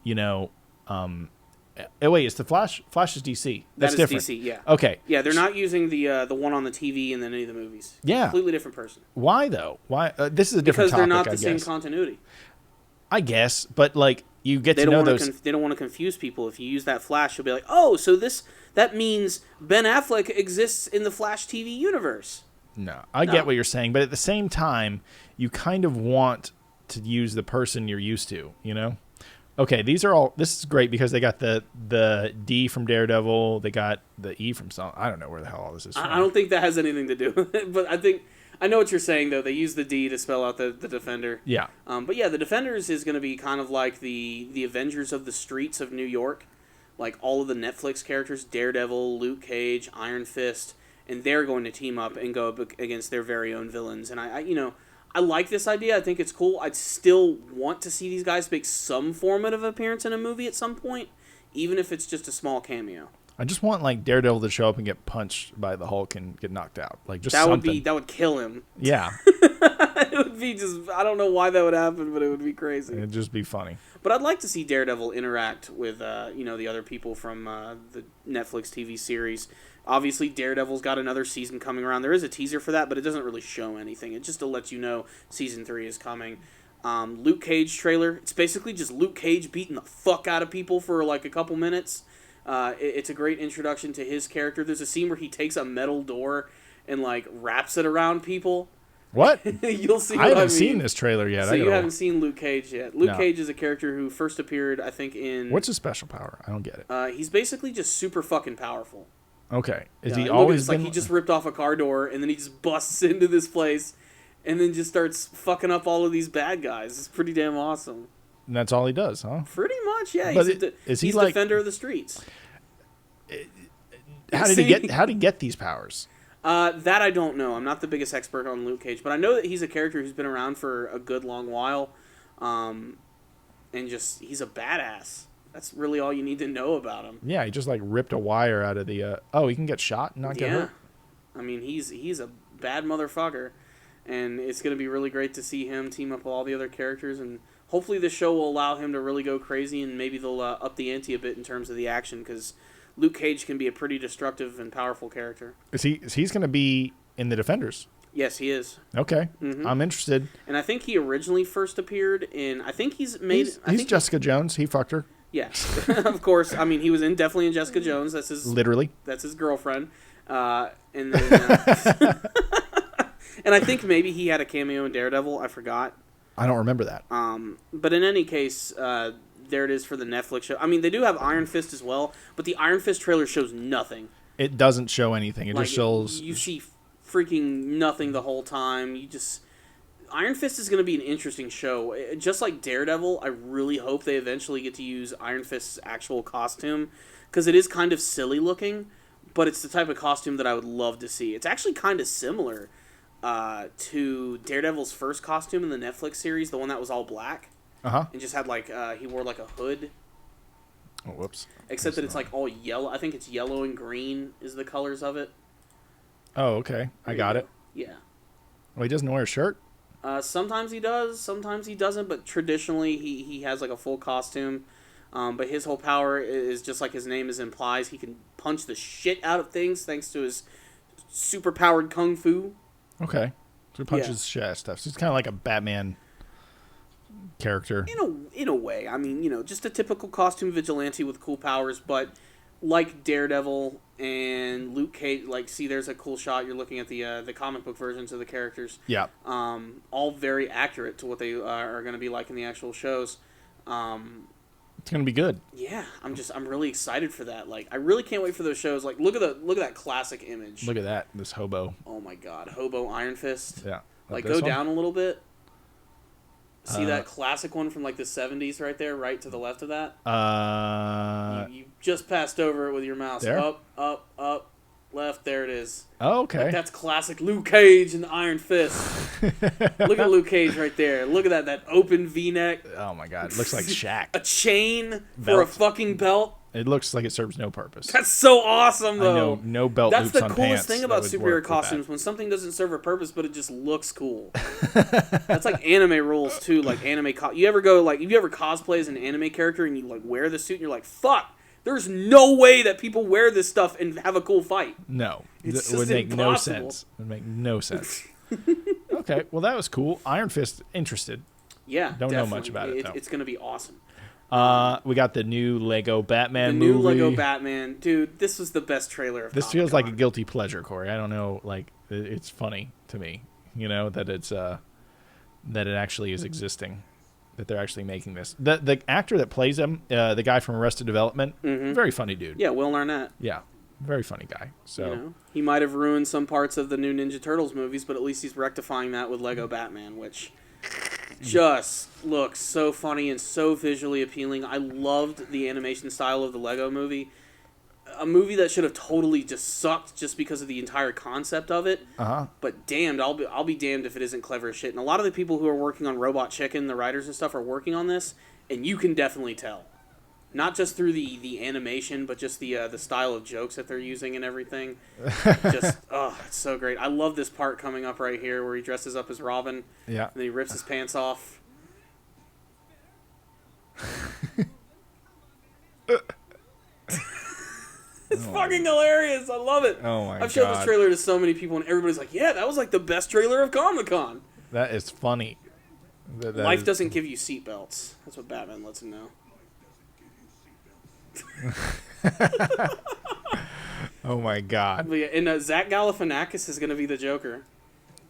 Wait, it's the Flash? Flash is DC. That's different. DC, yeah. Okay. Yeah, they're not using the one on the TV and then any of the movies. Yeah. Completely different person. Why, though? Why? This is a different topic, because they're not the same continuity. I guess, but you get to know those. They don't want to confuse people. If you use that Flash, you'll be like, oh, so that means Ben Affleck exists in the Flash TV universe. No, I get what you're saying, but at the same time, you kind of want to use the person you're used to, Okay, this is great because they got the D from Daredevil, they got the E from some, I don't know where the hell all this is from. I don't think that has anything to do with it, but I know what you're saying, though. They use the D to spell out the Defender. Yeah. But yeah, the Defenders is going to be kind of like the Avengers of the streets of New York. Like all of the Netflix characters, Daredevil, Luke Cage, Iron Fist, and they're going to team up and go up against their very own villains. And I like this idea. I think it's cool. I'd still want to see these guys make some formative appearance in a movie at some point, even if it's just a small cameo. I just want like Daredevil to show up and get punched by the Hulk and get knocked out. Like just That something. would kill him. Yeah. It would be just, I don't know why that would happen, but it would be crazy. It'd just be funny. But I'd like to see Daredevil interact with, the other people from the Netflix TV series. Obviously, Daredevil's got another season coming around. There is a teaser for that, but it doesn't really show anything. It just to let you know season 3 is coming. Luke Cage trailer. It's basically just Luke Cage beating the fuck out of people for like a couple minutes. It's a great introduction to his character. There's a scene where he takes a metal door and like wraps it around people. What? You'll see. I haven't seen this trailer yet. So you haven't seen Luke Cage yet. Luke Cage is a character who first appeared, I think, in... What's his special power? I don't get it. He's basically just super fucking powerful. Okay. Is he look, always it's like he just ripped off a car door, and then he just busts into this place, and then just starts fucking up all of these bad guys. It's pretty damn awesome. And that's all he does, huh? Pretty much, yeah. But He's like defender of the streets. How did he get these powers? That I don't know. I'm not the biggest expert on Luke Cage, but I know that he's a character who's been around for a good long while, and just he's a badass. That's really all you need to know about him. Yeah, he just like ripped a wire out of the. He can get shot and not get hurt. I mean, he's a bad motherfucker, and it's gonna be really great to see him team up with all the other characters, and hopefully this show will allow him to really go crazy, and maybe they'll up the ante a bit in terms of the action, because Luke Cage can be a pretty destructive and powerful character. He's going to be in the Defenders? Yes, he is. Okay, I'm interested. And I think he originally first appeared in. I think he's made. He's Jessica Jones. He fucked her. Yeah, of course. I mean, he was definitely in Jessica Jones. That's his literally. That's his girlfriend. And then, and I think maybe he had a cameo in Daredevil. I forgot. I don't remember that. But in any case, there it is for the Netflix show. I mean, they do have Iron Fist as well, but the Iron Fist trailer shows nothing. It doesn't show anything. It just shows... You see freaking nothing the whole time. Iron Fist is going to be an interesting show. Just like Daredevil, I really hope they eventually get to use Iron Fist's actual costume, because it is kind of silly looking, but it's the type of costume that I would love to see. It's actually kind of similar to Daredevil's first costume in the Netflix series, the one that was all black. And just had he wore like a hood. Oh, whoops. Except that it's like all yellow. I think it's yellow and green is the colors of it. Oh, okay. I got it. Yeah. Well, he doesn't wear a shirt? Sometimes he does, sometimes he doesn't, but traditionally he has like a full costume. But his whole power is just like his name implies. He can punch the shit out of things thanks to his super powered kung fu. Okay. So he punches shit out of stuff. So he's kind of like a Batman character. In a way. I mean, just a typical costume vigilante with cool powers, but like Daredevil and Luke Cage, there's a cool shot. You're looking at the comic book versions of the characters. Yeah. All very accurate to what they are going to be like in the actual shows. It's going to be good. Yeah, I'm really excited for that. I really can't wait for those shows. Look at that classic image. Look at that, this hobo. Oh my god, hobo Iron Fist. Yeah. Go down a little bit. See that classic one from the 70s right there, right to the left of that? You just passed over it with your mouse. There? Up, left, there it is. Oh, okay. That's classic Luke Cage and the Iron Fist. Look at Luke Cage right there. Look at that open V-neck. Oh my god, it looks like Shaq. A chain for a fucking belt. It looks like it serves no purpose. That's so awesome, though. I know, no belt loops on pants. That's the coolest thing about superhero costumes, when something doesn't serve a purpose, but it just looks cool. That's like anime rules, too. You ever cosplay as an anime character and you wear the suit and you're like, fuck, there's no way that people wear this stuff and have a cool fight. No. It would make no sense. It would make no sense. Okay, well, that was cool. Iron Fist, interested. Yeah, Don't know much about it, though. It's going to be awesome. We got the new Lego Batman movie. The new Lego Batman. Dude, this was the best trailer of This Comic-Con. feels like a guilty pleasure, Corey. I don't know, it's funny to me, that it's that it actually is existing, that they're actually making this. The actor that plays him, the guy from Arrested Development, very funny dude. Yeah, Will Arnett. Yeah, very funny guy. So he might have ruined some parts of the new Ninja Turtles movies, but at least he's rectifying that with Lego Batman, which just looks so funny and so visually appealing. I loved the animation style of the Lego movie. A movie that should have totally just sucked just because of the entire concept of it. But damned, I'll be damned if it isn't clever as shit. And a lot of the people who are working on Robot Chicken, the writers and stuff, are working on this, and you can definitely tell. not just through the animation, but just the style of jokes that they're using and everything. Just it's so great. I love this part coming up right here where he dresses up as Robin. Yeah. And then he rips his pants off. It's fucking hilarious. I love it. Oh my god. I've showed this trailer to so many people, and everybody's like, "Yeah, that was like the best trailer of Comic-Con." That is funny. Life doesn't give you seatbelts. That's what Batman lets him know. Oh my god. But yeah, and Zach Galifianakis is going to be the Joker.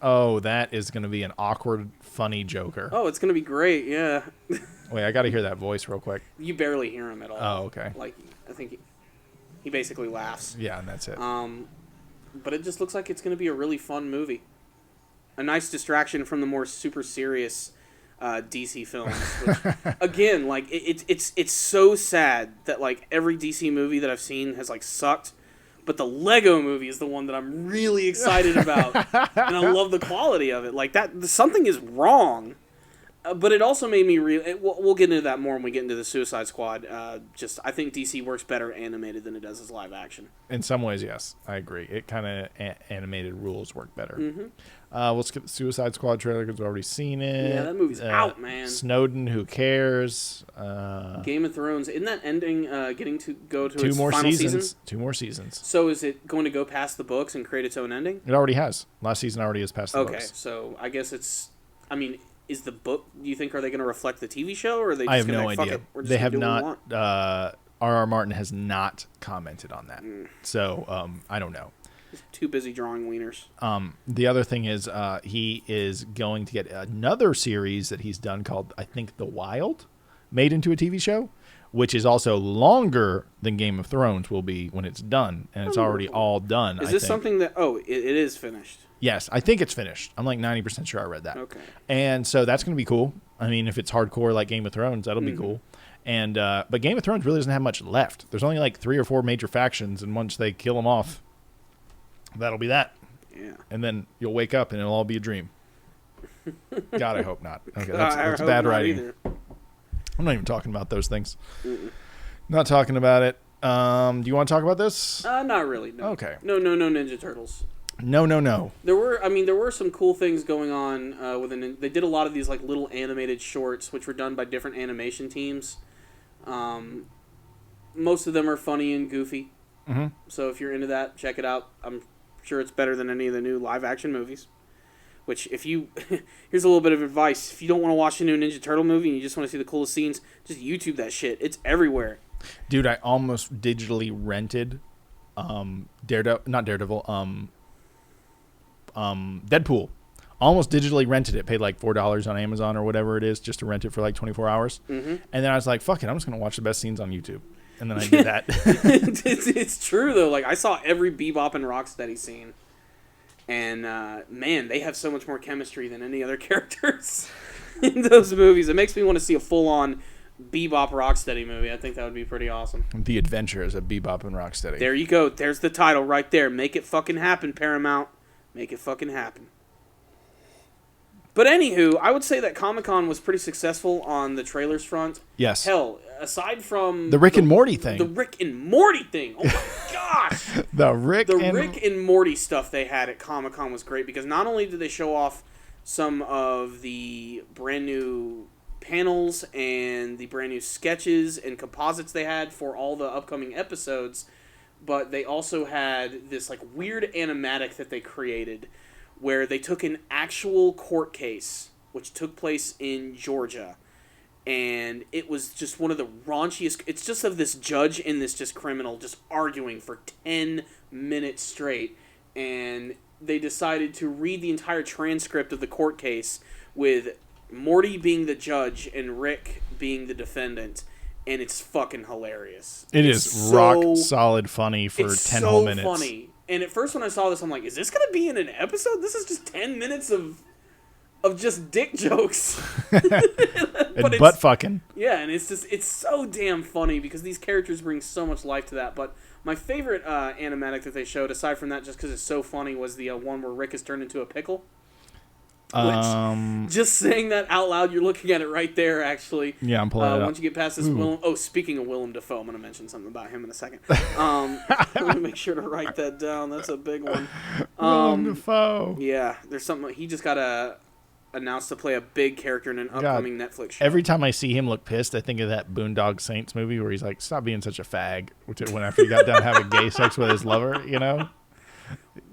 Oh, that is going to be an awkward, funny Joker. Oh, it's going to be great. Yeah. Wait, I got to hear that voice real quick. You barely hear him at all. Oh, okay. Like, I think he basically laughs. Yeah, and that's it. But it just looks like it's going to be a really fun movie. A nice distraction from the more super serious DC films. Which, again, like it's so sad that like every DC movie that I've seen has like sucked, but the Lego movie is the one that I'm really excited about, and I love the quality of it. Like that, something is wrong. But it also made me we'll get into that more when we get into the Suicide Squad. Just I think DC works better animated than it does as live action. In some ways, yes, I agree. It kind of animated rules work better. Mm-hmm. We'll skip the Suicide Squad trailer because we've already seen it. Yeah, that movie's out, man. Snowden, who cares? Game of Thrones, isn't that ending getting to go to its more final seasons. season? 2 more seasons. So is it going to go past the books and create its own ending? It already has. Last season already is past the Okay, books. so I guess it's. I mean, is the book? Do you think are they going to reflect the TV show, or are they? Just I have gonna, no like, fuck idea. it, we're just They gonna have do what we not. want? R.R. Martin has not commented on that. So I don't know. He's too busy drawing wieners. The other thing is he is going to get another series that he's done called, I think, The Wild, made into a TV show, which is also longer than Game of Thrones will be when it's done, and it's already all done. Is I this think. something that? Oh, it is finished. Yes, I think it's finished. I'm like 90% sure I read that. Okay. And so that's going to be cool. I mean, if it's hardcore like Game of Thrones, that'll be cool. And but Game of Thrones really doesn't have much left. There's only like 3 or 4 major factions, and once they kill them off, that'll be that. Yeah. And then you'll wake up and it'll all be a dream. God, I hope not. Okay, I that's hope bad not writing. either. I'm not even talking about those things. Not talking about it. Do you want to talk about this? Not really. No. Okay. No Ninja Turtles. No. There were some cool things going on they did a lot of these like little animated shorts, which were done by different animation teams. Most of them are funny and goofy. Mm-hmm. So if you're into that, check it out. I'm sure it's better than any of the new live action movies. Which, if you here's a little bit of advice: if you don't want to watch a new Ninja Turtle movie and you just want to see the coolest scenes, just YouTube that shit. It's everywhere. Dude, I almost digitally rented Deadpool. Almost digitally rented it. Paid like $4 on Amazon or whatever it is just to rent it for like 24 hours. Mm-hmm. And then I was like, fuck it, I'm just going to watch the best scenes on YouTube. And then I did that. It's true, though. Like, I saw every Bebop and Rocksteady scene. And, man, they have so much more chemistry than any other characters in those movies. It makes me want to see a full-on Bebop Rocksteady movie. I think that would be pretty awesome. The Adventures of Bebop and Rocksteady. There you go. There's the title right there. Make it fucking happen, Paramount. Make it fucking happen. But anywho, I would say that Comic-Con was pretty successful on the trailers front. Yes. Hell, aside from... The Rick and Morty thing. The Rick and Morty thing. Oh my gosh. The Rick and Morty stuff they had at Comic-Con was great because not only did they show off some of the brand new panels and the brand new sketches and composites they had for all the upcoming episodes, but they also had this like weird animatic that they created where they took an actual court case which took place in Georgia, and it was just one of the raunchiest. It's just of this judge and this just criminal just arguing for 10 minutes straight, and they decided to read the entire transcript of the court case with Morty being the judge and Rick being the defendant, and it's fucking hilarious. It's rock solid funny for 10 whole minutes. It's so funny. And at first when I saw this, I'm like, is this going to be in an episode? This is just 10 minutes of just dick jokes. And butt fucking. Yeah, and it's so damn funny because these characters bring so much life to that. But my favorite animatic that they showed, aside from that just because it's so funny, was the one where Rick is turned into a pickle. Just saying that out loud, you're looking at it right there, actually. Yeah, I'm pulling it up. Once you get past this Willem... Oh, speaking of Willem Dafoe, I'm going to mention something about him in a second. Let me make sure to write that down. That's a big one. Willem Dafoe. Yeah, there's something... He just got announced to play a big character in an upcoming Netflix show. Every time I see him look pissed, I think of that Boondock Saints movie where he's like, stop being such a fag, when after he got done having gay sex with his lover, you know?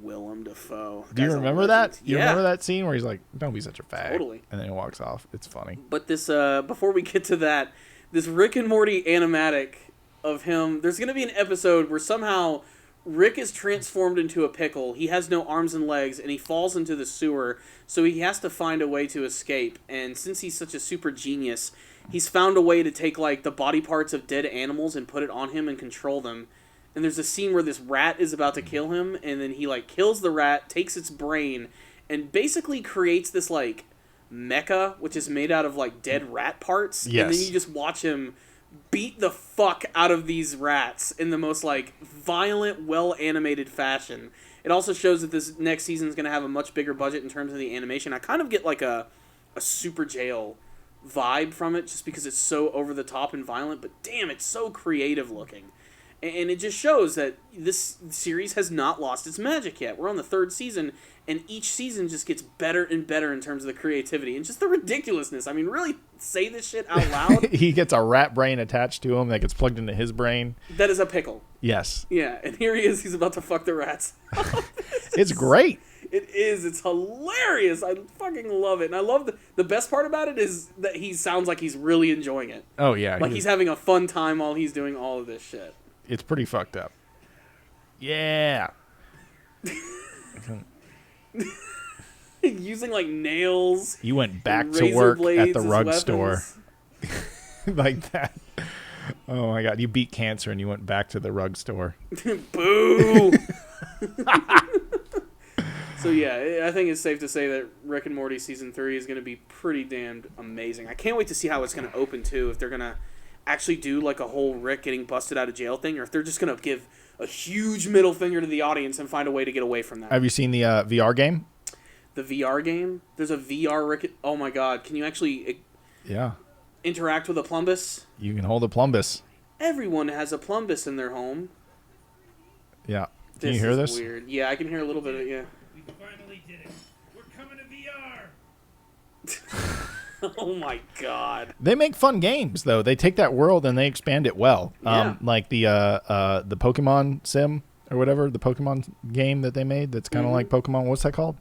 Willem Dafoe. Do you remember that? You remember that scene where he's like, don't be such a fag? Totally. And then he walks off. It's funny. But this, before we get to that, this Rick and Morty animatic of him, there's going to be an episode where somehow Rick is transformed into a pickle. He has no arms and legs, and he falls into the sewer, so he has to find a way to escape. And since he's such a super genius, he's found a way to take, like, the body parts of dead animals and put it on him and control them. And there's a scene where this rat is about to kill him, and then he, like, kills the rat, takes its brain, and basically creates this, like, mecha, which is made out of, like, dead rat parts. Yes. And then you just watch him beat the fuck out of these rats in the most, like, violent, well-animated fashion. It also shows that this next season is going to have a much bigger budget in terms of the animation. I kind of get, like, a Super Jail vibe from it, just because it's so over-the-top and violent, but damn, it's so creative looking. And it just shows that this series has not lost its magic yet. We're on the 3rd season, and each season just gets better and better in terms of the creativity and just the ridiculousness. I mean, really say this shit out loud. He gets a rat brain attached to him that gets plugged into his brain. That is a pickle. Yes. Yeah, and here he is. He's about to fuck the rats. It's great. It is. It's hilarious. I fucking love it. And I love the best part about it is that he sounds like he's really enjoying it. Oh, yeah. Like he's having a fun time while he's doing all of this shit. It's pretty fucked up. Yeah. Using, like, nails. You went back and to work razor at the blades rug as store. weapons. Like that. Oh, my God. You beat cancer and you went back to the rug store. Boo! So, yeah, I think it's safe to say that Rick and Morty Season 3 is going to be pretty damned amazing. I can't wait to see how it's going to open, too, if they're going to actually do, like, a whole Rick getting busted out of jail thing, or if they're just going to give a huge middle finger to the audience and find a way to get away from that. Have you seen the VR game? The VR game? There's a VR Rick... Oh, my God. Can you actually interact with a plumbus? You can hold a plumbus. Everyone has a plumbus in their home. Yeah. Can you hear this? Weird. Yeah, I can hear a little bit of it, yeah. We finally did it. We're coming to VR. Oh my God! They make fun games though. They take that world and they expand it well. Yeah. Like the Pokemon Sim or whatever, the Pokemon game that they made. That's kind of like Pokemon. What's that called?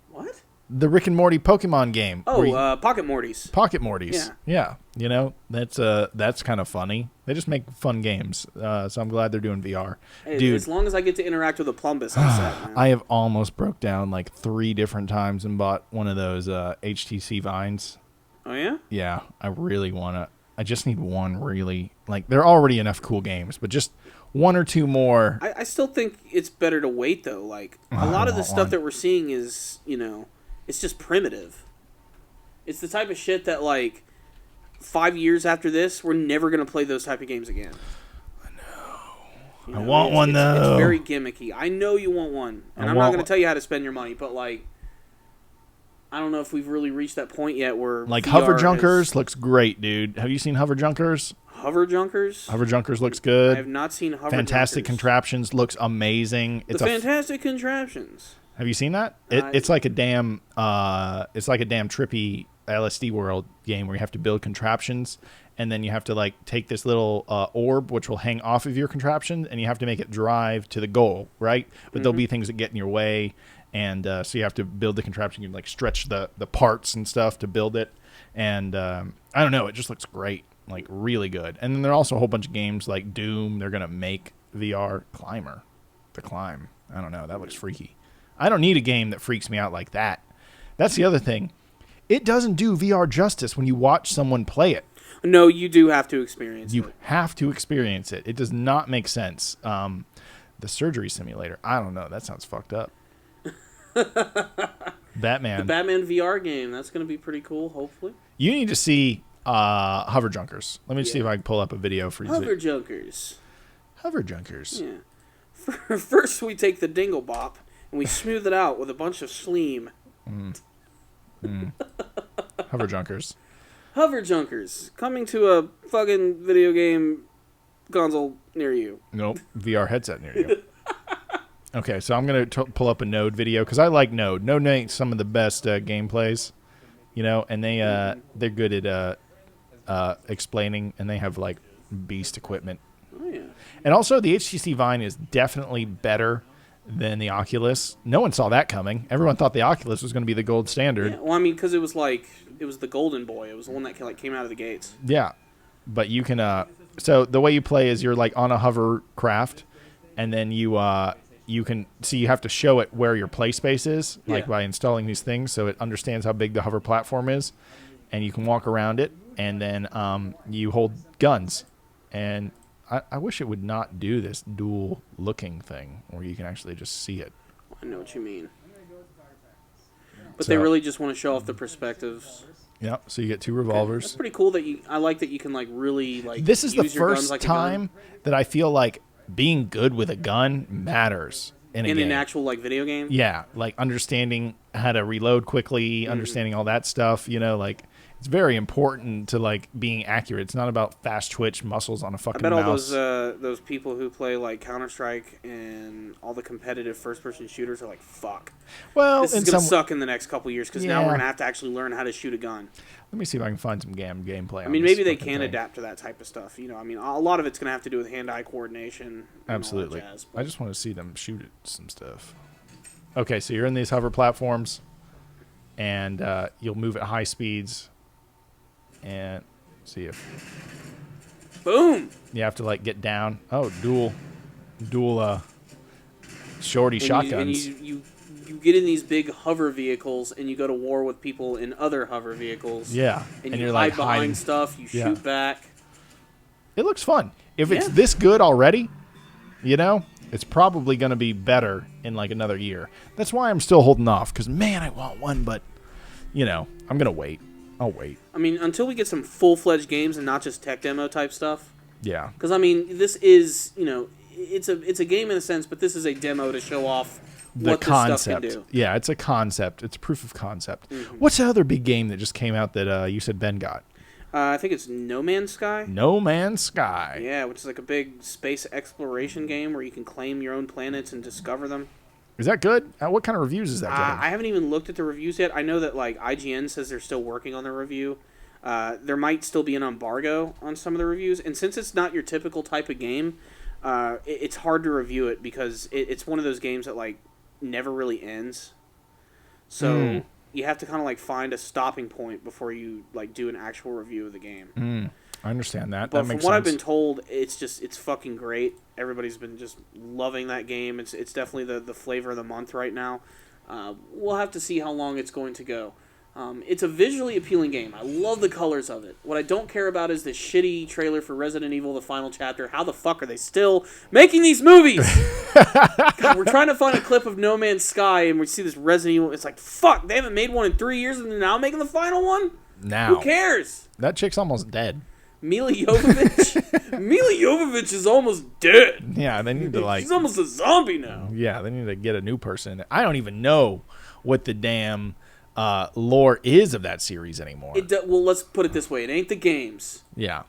What? The Rick and Morty Pokemon game. Oh, Pocket Mortys. Pocket Mortys. Yeah. Yeah. You know, that's kind of funny. They just make fun games. So I'm glad they're doing VR. Hey, Dude, as long as I get to interact with a plumbus, I'm set, man. I have almost broke down like 3 different times and bought one of those HTC Vines. Oh yeah? Yeah, I really want to. I just need one really. Like, there are already enough cool games, but just 1 or 2 more. I still think it's better to wait though. Like a lot of the stuff that we're seeing is, you know, it's just primitive. It's the type of shit that, like, 5 years after this, we're never gonna play those type of games again. I want one, though. It's very gimmicky. I know you want one, and I'm not going to tell you how to spend your money, but, like, I don't know if we've really reached that point yet where like VR Hover Junkers looks great, dude. Have you seen Hover Junkers? Hover Junkers? Hover Junkers looks good. I have not seen Hover Fantastic Junkers. Contraptions looks amazing. The Fantastic Contraptions. Have you seen that? It's like a damn trippy LSD world game where you have to build contraptions, and then you have to, like, take this little orb which will hang off of your contraption, and you have to make it drive to the goal, right? But there'll be things that get in your way, and so you have to build the contraption. You can, like, stretch the parts and stuff to build it, and I don't know, it just looks great, like, really good. And then there are also a whole bunch of games like Doom. They're gonna make VR. The Climb. I don't know, that looks freaky. I don't need a game that freaks me out like that. That's the other thing. It doesn't do VR justice when you watch someone play it. No, you do have to experience it. You have to experience it. It does not make sense. The surgery simulator. I don't know. That sounds fucked up. Batman. The Batman VR game. That's going to be pretty cool, hopefully. You need to see Hover Junkers. Let me see if I can pull up a video for you. Hover Junkers. Hover Junkers. Yeah. First, we take the Dingle Bop and we smooth it out with a bunch of Sleem. Hover junkers. Hover junkers coming to a fucking video game console near you. Nope. VR headset near you. Okay, so I'm going to pull up a Node video because I like Node. Node makes some of the best gameplays, and they're good at explaining, and they have like beast equipment. Oh yeah. And also the HTC Vive is definitely better than the Oculus. No one saw that coming. Everyone thought the Oculus was going to be the gold standard. Yeah, well, I mean, because it was the golden boy. It was the one that came out of the gates. Yeah, but you can. So the way you play is you're like on a hovercraft, and then you can see you have to show it where your play space is, like by installing these things, so it understands how big the hover platform is, and you can walk around it, and then you hold guns. And I wish it would not do this dual looking thing where you can actually just see it. I know what you mean. But they really just want to show off the perspectives. Yeah, so you get two revolvers. That's pretty cool that I like that you can like really like. This is the use your guns first like time that I feel like being good with a gun matters in a game. In an actual like video game. Yeah, like understanding how to reload quickly, understanding all that stuff. Like it's very important to like being accurate. It's not about fast twitch muscles on a fucking mouse. I bet all those people who play like Counter-Strike and all the competitive first-person shooters are like, fuck. Well, this is gonna suck in the next couple years because now we're gonna have to actually learn how to shoot a gun. Let me see if I can find some gameplay. I mean, maybe they can adapt to that type of stuff. I mean, a lot of it's gonna have to do with hand-eye coordination. Absolutely. And all that jazz, I just want to see them shoot at some stuff. Okay, so you're in these hover platforms, and you'll move at high speeds. And see if boom, you have to like get down. Oh, dual shorty shotguns. You get in these big hover vehicles and you go to war with people in other hover vehicles. Yeah, and you hide behind stuff. You shoot back. It looks fun. If it's this good already, it's probably going to be better in like another year. That's why I'm still holding off because man, I want one, but I'm gonna wait. I'll wait. I mean, until we get some full-fledged games and not just tech demo type stuff. Yeah. Because I mean, this is it's a game in a sense, but this is a demo to show off what this stuff can do. Yeah, it's a concept. It's proof of concept. Mm-hmm. What's the other big game that just came out that you said Ben got? I think it's No Man's Sky. No Man's Sky. Yeah, which is like a big space exploration game where you can claim your own planets and discover them. Is that good? What kind of reviews is that getting? I haven't even looked at the reviews yet. I know that like IGN says they're still working on their review. There might still be an embargo on some of the reviews, and since it's not your typical type of game, it's hard to review it because it's one of those games that like never really ends. So you have to kind of like find a stopping point before you like do an actual review of the game. I understand that. But that makes from what sense. I've been told, it's fucking great. Everybody's been just loving that game. It's definitely the flavor of the month right now. We'll have to see how long it's going to go. It's a visually appealing game. I love the colors of it. What I don't care about is this shitty trailer for Resident Evil, the final chapter. How the fuck are they still making these movies? God, we're trying to find a clip of No Man's Sky, and we see this Resident Evil. It's like, fuck, they haven't made one in 3 years, and they're now making the final one? Now. Who cares? That chick's almost dead. Mila Jovovich is almost dead. Yeah, they need to like... She's almost a zombie now. Yeah, they need to get a new person. I don't even know what the damn lore is of that series anymore. Well, let's put it this way. It ain't the games. Yeah,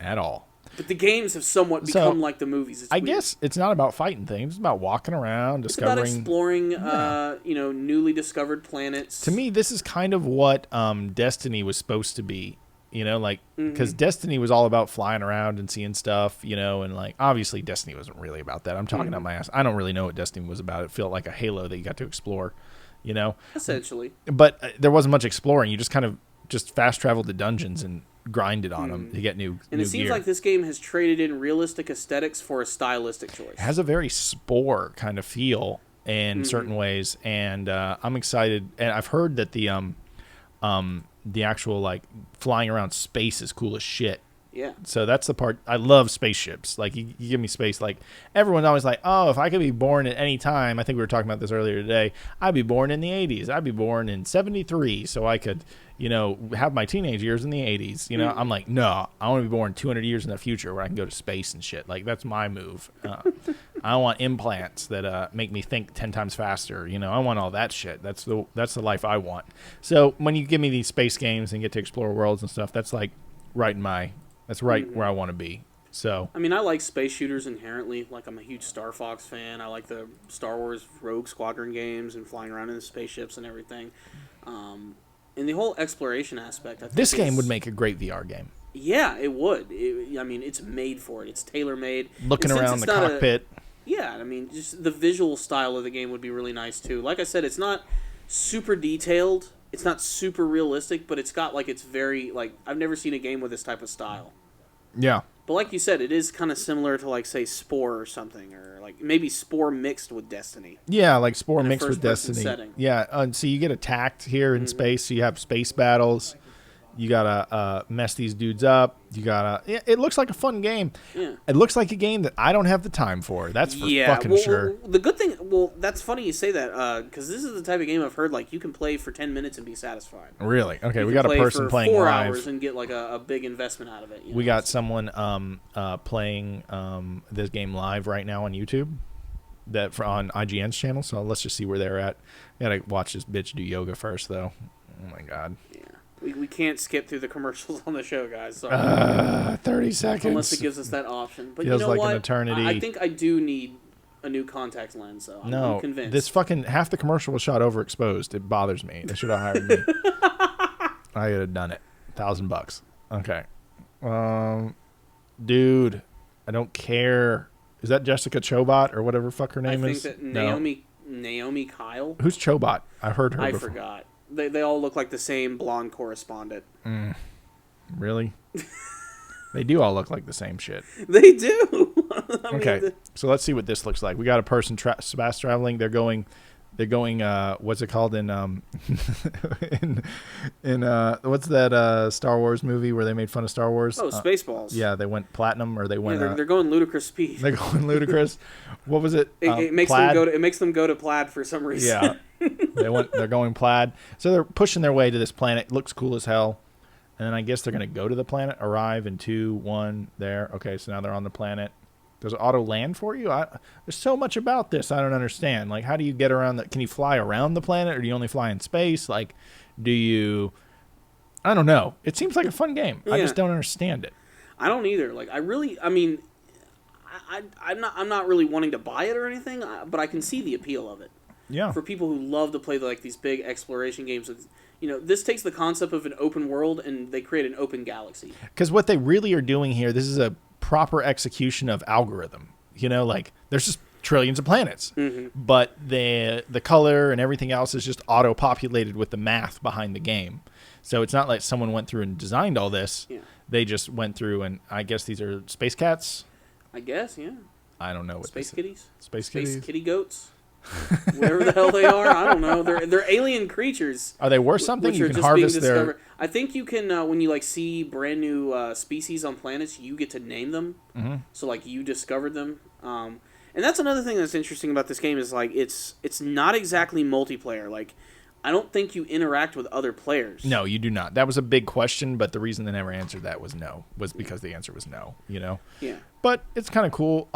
at all. But the games have somewhat become like the movies. It's I weird. guess it's not about fighting things. It's about walking around, discovering... It's about exploring, newly discovered planets. To me, this is kind of what Destiny was supposed to be. Because Destiny was all about flying around and seeing stuff, and like obviously Destiny wasn't really about that. I'm talking out my ass. I don't really know what Destiny was about. It felt like a Halo that you got to explore, Essentially. But there wasn't much exploring. You just kind of fast traveled to dungeons and grinded on them to get new And it seems gear. like this game has traded in realistic aesthetics for a stylistic choice. It has a very Spore kind of feel in certain ways, and I'm excited. And I've heard that the actual like flying around space is cool as shit. Yeah. So that's the part I love. Spaceships. Like you give me space. Like everyone's always like, oh, if I could be born at any time. I think we were talking about this earlier today. I'd be born in the 80s. I'd be born in 73, so I could, have my teenage years in the 80s. I'm like, no, I want to be born 200 years in the future where I can go to space and shit. Like that's my move. I want implants that make me think 10 times faster. You know, I want all that shit. That's the life I want. So when you give me these space games and get to explore worlds and stuff, that's like right where I want to be. So I mean, I like space shooters inherently. Like, I'm a huge Star Fox fan. I like the Star Wars Rogue Squadron games and flying around in the spaceships and everything. And the whole exploration aspect, I think this game would make a great VR game. Yeah, it would. I mean, it's made for it. It's tailor-made. Looking around the cockpit. I mean, just the visual style of the game would be really nice, too. Like I said, it's not super detailed. It's not super realistic, but it's got, like, it's very, like, I've never seen a game with this type of style. Yeah. But like you said, it is kind of similar to, like, say, Spore or something, or, like, maybe Spore mixed with Destiny. Yeah, like Spore mixed with first-person Destiny. setting. Yeah, so you get attacked here in space, so you have space battles. You gotta mess these dudes up. You gotta. It looks like a fun game. Yeah. It looks like a game that I don't have the time for. That's for fucking sure. The good thing, that's funny you say that, because this is the type of game I've heard like you can play for 10 minutes and be satisfied. Really? Okay, you we can got a person for playing 4 live. hours and get like a big investment out of it. We got someone playing this game live right now on YouTube. On IGN's channel. So let's just see where they're at. Gotta watch this bitch do yoga first, though. Oh my god. Yeah. We can't skip through the commercials on the show, guys. Sorry. 30 seconds. Unless it gives us that option. But Feels you know like what? an eternity. I think I do need a new contact lens, so I'm convinced. This fucking half the commercial was shot overexposed. It bothers me. They should have hired me. I would have done it. $1,000. Okay. Dude, I don't care. Is that Jessica Chobot or whatever fuck her name is? I think that Naomi Kyle. Who's Chobot? I heard her before. I forgot. They all look like the same blonde correspondent. Really? They do all look like the same shit. They do. Okay, so let's see what this looks like. We got a person fast traveling. They're going. What's it called in what's that Star Wars movie where they made fun of Star Wars? Oh, Spaceballs. Yeah, they went platinum, or they went. They're going ludicrous speed. They're going ludicrous. What was it? It makes plaid? them go to plaid for some reason. Yeah, they're going plaid. So they're pushing their way to this planet. It looks cool as hell. And then I guess they're going to go to the planet, arrive in 2, 1, there. Okay, so now they're on the planet. Does it auto land for you? There's so much about this I don't understand. Like, how do you get around that? Can you fly around the planet, or do you only fly in space? Like, do you... I don't know. It seems like a fun game. Yeah. I just don't understand it. I don't either. Like, I'm not really wanting to buy it or anything, but I can see the appeal of it. Yeah. For people who love to play like these big exploration games with... this takes the concept of an open world and they create an open galaxy. Because what they really are doing here, this is a proper execution of algorithm. Like there's just trillions of planets, but the color and everything else is just auto-populated with the math behind the game. So it's not like someone went through and designed all this. Yeah. They just went through, and I guess these are space cats? I guess, yeah. I don't know what Space kitties? Space kitties? Space kitty goats? Whatever the hell they are, I don't know. They're alien creatures. Are they worth something? Which You are can just harvest being their... I think you can, when you see brand new species on planets, you get to name them. Mm-hmm. So you discovered them. And that's another thing that's interesting about this game is it's not exactly multiplayer. I don't think you interact with other players. No, you do not. That was a big question, but the reason they never answered that was because the answer was no, Yeah. But it's kind of cool.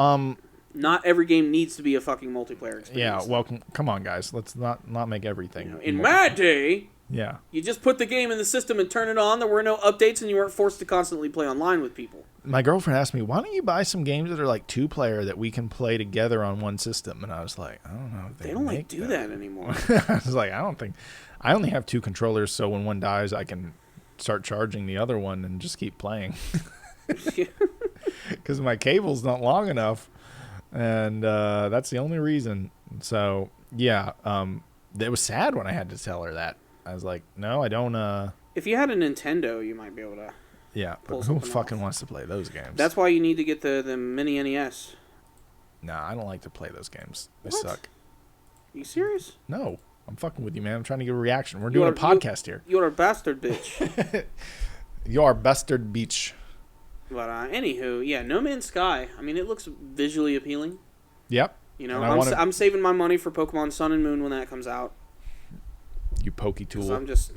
Not every game needs to be a fucking multiplayer experience. Yeah, well, come on, guys. Let's not make everything. In my day, yeah, you just put the game in the system and turn it on. There were no updates, and you weren't forced to constantly play online with people. My girlfriend asked me, why don't you buy some games that are 2-player that we can play together on one system? And I was like, I don't know. If they don't do that anymore. I was like, I only have 2 controllers, so when one dies, I can start charging the other one and just keep playing. Because my cable's not long enough. And that's the only reason. So, yeah, it was sad when I had to tell her that. I was like, no, I don't. If you had a Nintendo, you might be able to. Yeah, but who fucking wants to play those games? That's why you need to get the mini NES. Nah, I don't like to play those games. They What? suck. Are you serious? No, I'm fucking with you, man. I'm trying to get a reaction. We're doing a podcast here. You're a bastard bitch. You're bastard beach. But anywho, yeah, No Man's Sky. I mean, it looks visually appealing. Yep. I'm saving my money for Pokemon Sun and Moon when that comes out. You pokey tool.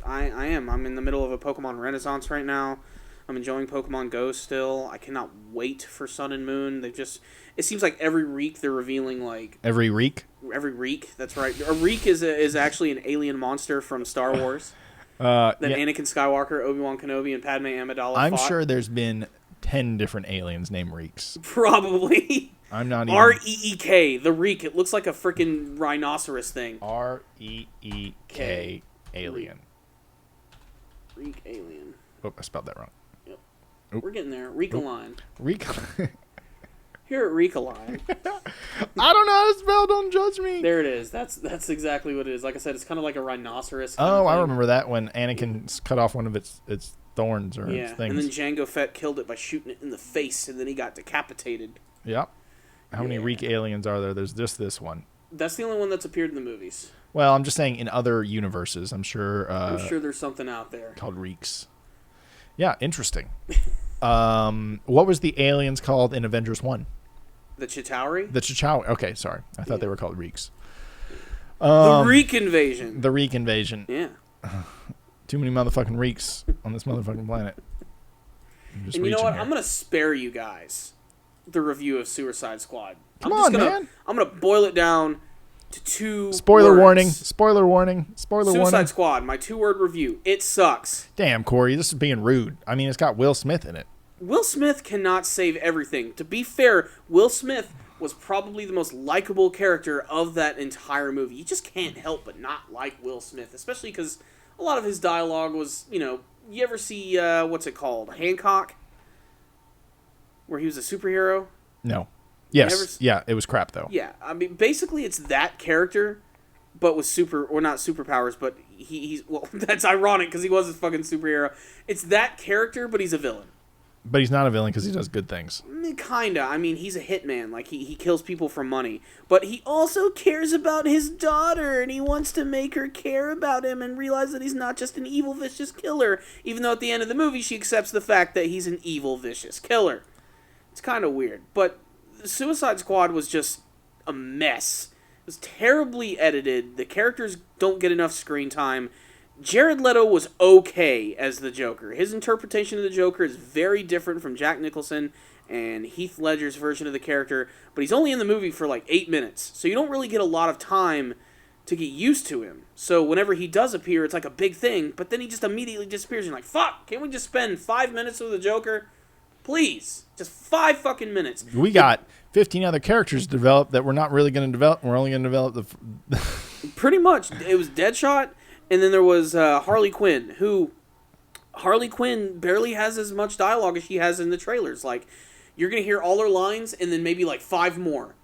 I am. I'm in the middle of a Pokemon Renaissance right now. I'm enjoying Pokemon Go still. I cannot wait for Sun and Moon. It seems like every week they're revealing like Every reek? every Reek. That's right. A Reek is actually an alien monster from Star Wars that Yeah, Anakin Skywalker, Obi-Wan Kenobi, and Padme Amidala I'm fought. sure there's been 10 different aliens named Reeks. Probably. I'm not even... R-E-E-K, the Reek. It looks like a freaking rhinoceros thing. R-E-E-K alien. Reek alien. Oh, I spelled that wrong. Yep. Oop. We're getting there. Reek-a-line. Reek. Here at Reek-a-line. I don't know how to spell. Don't judge me. There it is. That's exactly what it is. Like I said, it's kind of like a rhinoceros. Kind of Oh, I thing. remember that when Anakin cut off one of its thorns or its Yeah, things. and then Jango Fett killed it by shooting it in the face, and then he got decapitated. Yep. How many Yeah. Reek aliens are there? There's just this one. That's the only one that's appeared in the movies. Well, I'm just saying in other universes. I'm sure. I'm sure there's something out there. Called Reeks. Yeah, interesting. What was the aliens called in Avengers 1? The Chitauri? The Chitauri. Okay, sorry. I thought they were called Reeks. The Reek invasion. The Reek invasion. Yeah. Too many motherfucking Reeks on this motherfucking planet. I'm just And you know reaching what? here. I'm going to spare you guys the review of Suicide Squad. Come I'm just on, gonna, man. I'm going to boil it down to two Spoiler words. warning. Spoiler warning. Spoiler Suicide warning. Squad, my 2-word review. It sucks. Damn, Corey, this is being rude. I mean, it's got Will Smith in it. Will Smith cannot save everything. To be fair, Will Smith was probably the most likable character of that entire movie. You just can't help but not like Will Smith, especially because a lot of his dialogue was, you ever see, what's it called, Hancock? Where he was a superhero? No. Yes. Yeah, it was crap, though. Yeah, I mean, basically it's that character, but with not superpowers, but he's, well, that's ironic because he was a fucking superhero. It's that character, but he's a villain. But he's not a villain because he does good things. Kinda. I mean, he's a hitman. Like, he kills people for money. But he also cares about his daughter, and he wants to make her care about him and realize that he's not just an evil, vicious killer, even though at the end of the movie she accepts the fact that he's an evil, vicious killer. It's kind of weird. But Suicide Squad was just a mess. It was terribly edited. The characters don't get enough screen time. Jared Leto was okay as the Joker. His interpretation of the Joker is very different from Jack Nicholson and Heath Ledger's version of the character, but he's only in the movie for like 8 minutes, so you don't really get a lot of time to get used to him. So whenever he does appear, it's like a big thing, but then he just immediately disappears. You're like, fuck, can't we just spend 5 minutes with the Joker? Please. Just 5 fucking minutes. We got 15 other characters developed that we're not really going to develop. We're only going to develop the... Pretty much. It was Deadshot, and then there was Harley Quinn, who... Harley Quinn barely has as much dialogue as she has in the trailers. Like, you're going to hear all her lines, and then maybe like 5 more,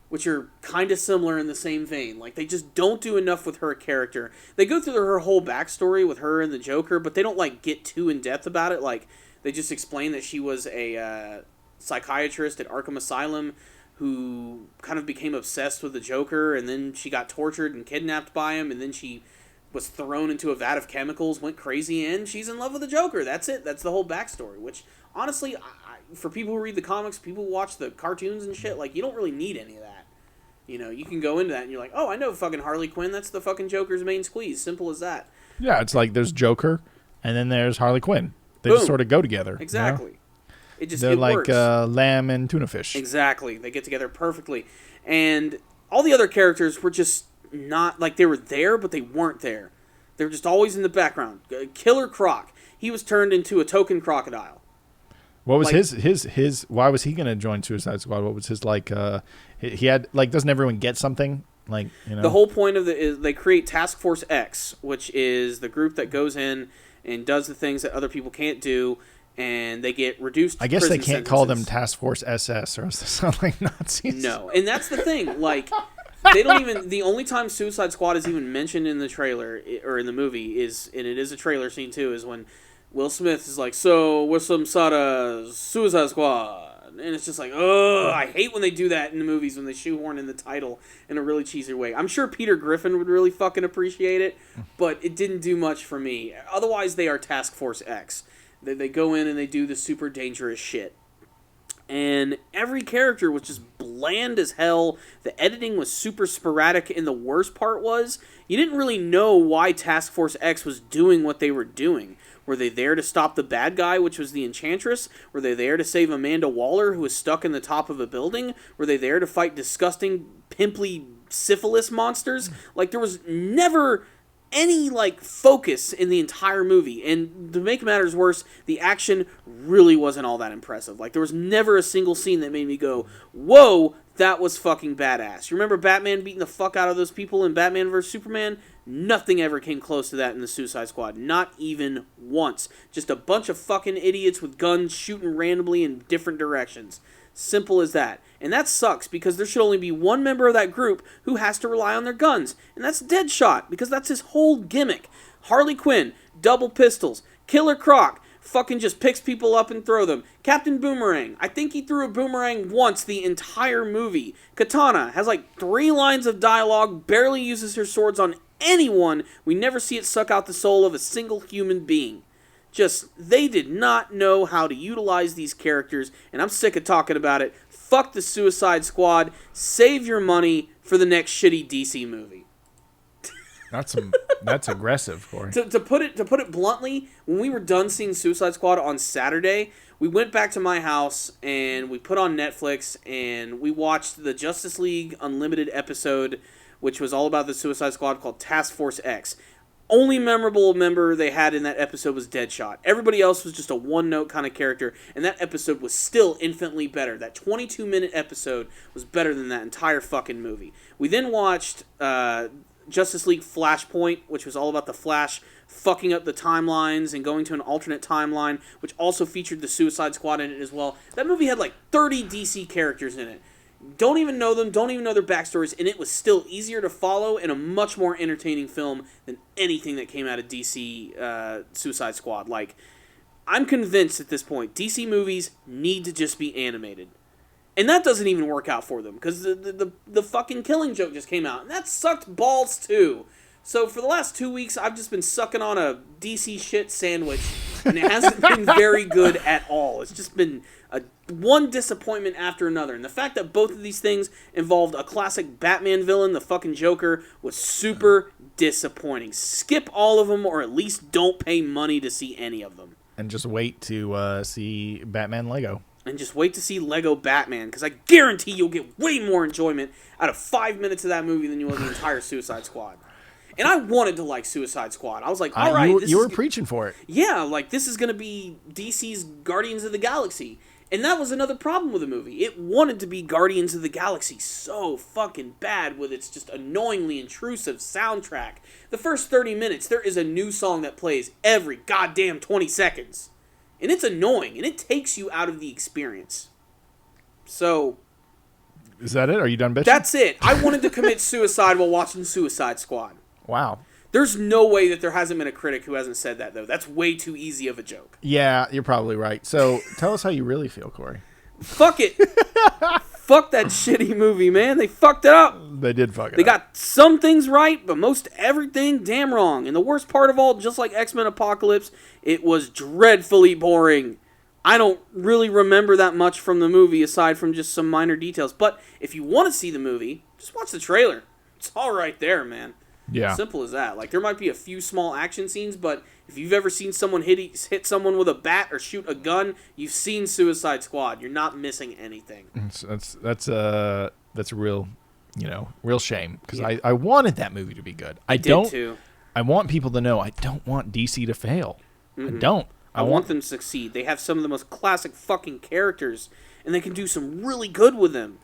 which are kind of similar in the same vein. Like, they just don't do enough with her character. They go through her whole backstory with her and the Joker, but they don't, like, get too in-depth about it. Like, they just explain that she was a psychiatrist at Arkham Asylum who kind of became obsessed with the Joker, and then she got tortured and kidnapped by him, and then she was thrown into a vat of chemicals, went crazy, and she's in love with the Joker. That's it. That's the whole backstory, which, honestly, for people who read the comics, people who watch the cartoons and shit, like, you don't really need any of that. You know, you can go into that and you're like, oh, I know fucking Harley Quinn. That's the fucking Joker's main squeeze. Simple as that. Yeah, it's like there's Joker, and then there's Harley Quinn. They Boom. just sort of go together. Exactly. You know? It just They're it like works. lamb and tuna fish. Exactly. They get together perfectly. And all the other characters were just not, like, they were there, but they weren't there. They were just always in the background. Killer Croc. He was turned into a token crocodile. What was like- his why was he going to join Suicide Squad? What was his, like, he had, like, doesn't everyone get something? Like, you know. The whole point of is they create Task Force X, which is the group that goes in and does the things that other people can't do, and they get reduced to I guess they prison can't call them sentences. Task Force SS or else they sound like Nazis. No, and that's the thing. Like, they don't even. The only time Suicide Squad is even mentioned in the trailer or in the movie is, and it is a trailer scene too, is when Will Smith is like, "So what's some sort of Suicide Squad?" And it's just like, ugh, I hate when they do that in the movies when they shoehorn in the title in a really cheesy way. I'm sure Peter Griffin would really fucking appreciate it, but it didn't do much for me. Otherwise, they are Task Force X. They go in and they do the super dangerous shit. And every character was just bland as hell. The editing was super sporadic, and the worst part was, you didn't really know why Task Force X was doing what they were doing. Were they there to stop the bad guy, which was the Enchantress? Were they there to save Amanda Waller, who was stuck in the top of a building? Were they there to fight disgusting, pimply syphilis monsters? Like, there was never any, like, focus in the entire movie. And to make matters worse, the action really wasn't all that impressive. Like, there was never a single scene that made me go, whoa, that was fucking badass. You remember Batman beating the fuck out of those people in Batman vs. Superman? Nothing ever came close to that in the Suicide Squad. Not even once. Just a bunch of fucking idiots with guns shooting randomly in different directions. Simple as that. And that sucks, because there should only be one member of that group who has to rely on their guns. And that's Deadshot, because that's his whole gimmick. Harley Quinn, double pistols. Killer Croc, fucking just picks people up and throw them. Captain Boomerang, I think he threw a boomerang once the entire movie. Katana has like 3 lines of dialogue, barely uses her swords on anyone. We never see it suck out the soul of a single human being. Just, they did not know how to utilize these characters, and I'm sick of talking about it. Fuck the Suicide Squad. Save your money for the next shitty DC movie. That's aggressive, Corey. To put it bluntly, when we were done seeing Suicide Squad on Saturday, we went back to my house and we put on Netflix and we watched the Justice League Unlimited episode, which was all about the Suicide Squad, called Task Force X. Only memorable member they had in that episode was Deadshot. Everybody else was just a one-note kind of character, and that episode was still infinitely better. That 22-minute episode was better than that entire fucking movie. We then watched Justice League Flashpoint, which was all about the Flash fucking up the timelines and going to an alternate timeline, which also featured the Suicide Squad in it as well. That movie had like 30 DC characters in it. Don't even know them, don't even know their backstories, and it was still easier to follow and a much more entertaining film than anything that came out of DC Suicide Squad. Like, I'm convinced at this point, DC movies need to just be animated. And that doesn't even work out for them, because the fucking Killing Joke just came out, and that sucked balls too. So for the last 2 weeks, I've just been sucking on a DC shit sandwich, and it hasn't been very good at all. It's just been one disappointment after another. And the fact that both of these things involved a classic Batman villain, the fucking Joker, was super disappointing. Skip all of them, or at least don't pay money to see any of them. And just wait to see Batman Lego. And just wait to see Lego Batman, because I guarantee you'll get way more enjoyment out of 5 minutes of that movie than you will the entire Suicide Squad. And I wanted to like Suicide Squad. I was like, all right. You were preaching for it. Yeah, like, this is going to be DC's Guardians of the Galaxy. And that was another problem with the movie. It wanted to be Guardians of the Galaxy so fucking bad with its just annoyingly intrusive soundtrack. The first 30 minutes, there is a new song that plays every goddamn 20 seconds. And it's annoying, and it takes you out of the experience. So... Is that it? Are you done bitching? That's it. I wanted to commit suicide while watching Suicide Squad. Wow. There's no way that there hasn't been a critic who hasn't said that, though. That's way too easy of a joke. Yeah, you're probably right. So tell us how you really feel, Corey. Fuck it. Fuck that shitty movie, man. They fucked it up. They did fuck it up. They got some things right, but most everything damn wrong. And the worst part of all, just like X-Men Apocalypse, it was dreadfully boring. I don't really remember that much from the movie, aside from just some minor details. But if you want to see the movie, just watch the trailer. It's all right there, man. Yeah. Simple as that. Like, there might be a few small action scenes, but if you've ever seen someone hit someone with a bat or shoot a gun, you've seen Suicide Squad. You're not missing anything. That's a real, real shame, because I wanted that movie to be good. I did too. I want people to know I don't want DC to fail. Mm-hmm. I don't. I want them to succeed. They have some of the most classic fucking characters, and they can do some really good with them.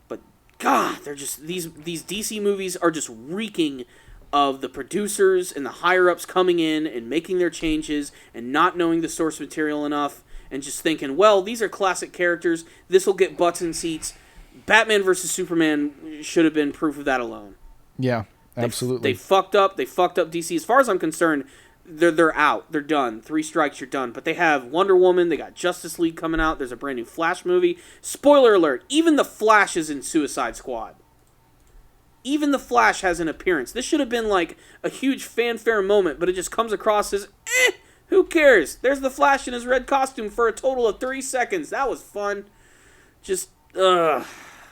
But God, they're just these DC movies are just reeking of the producers and the higher-ups coming in and making their changes and not knowing the source material enough and just thinking, well, these are classic characters. This will get butts in seats. Batman vs. Superman should have been proof of that alone. Yeah, absolutely. They fucked up. They fucked up DC. As far as I'm concerned, they're out. They're done. 3 strikes, you're done. But they have Wonder Woman. They got Justice League coming out. There's a brand new Flash movie. Spoiler alert, even the Flash is in Suicide Squad. Even the Flash has an appearance. This should have been like a huge fanfare moment, but it just comes across as, who cares? There's the Flash in his red costume for a total of 3 seconds. That was fun. Just, I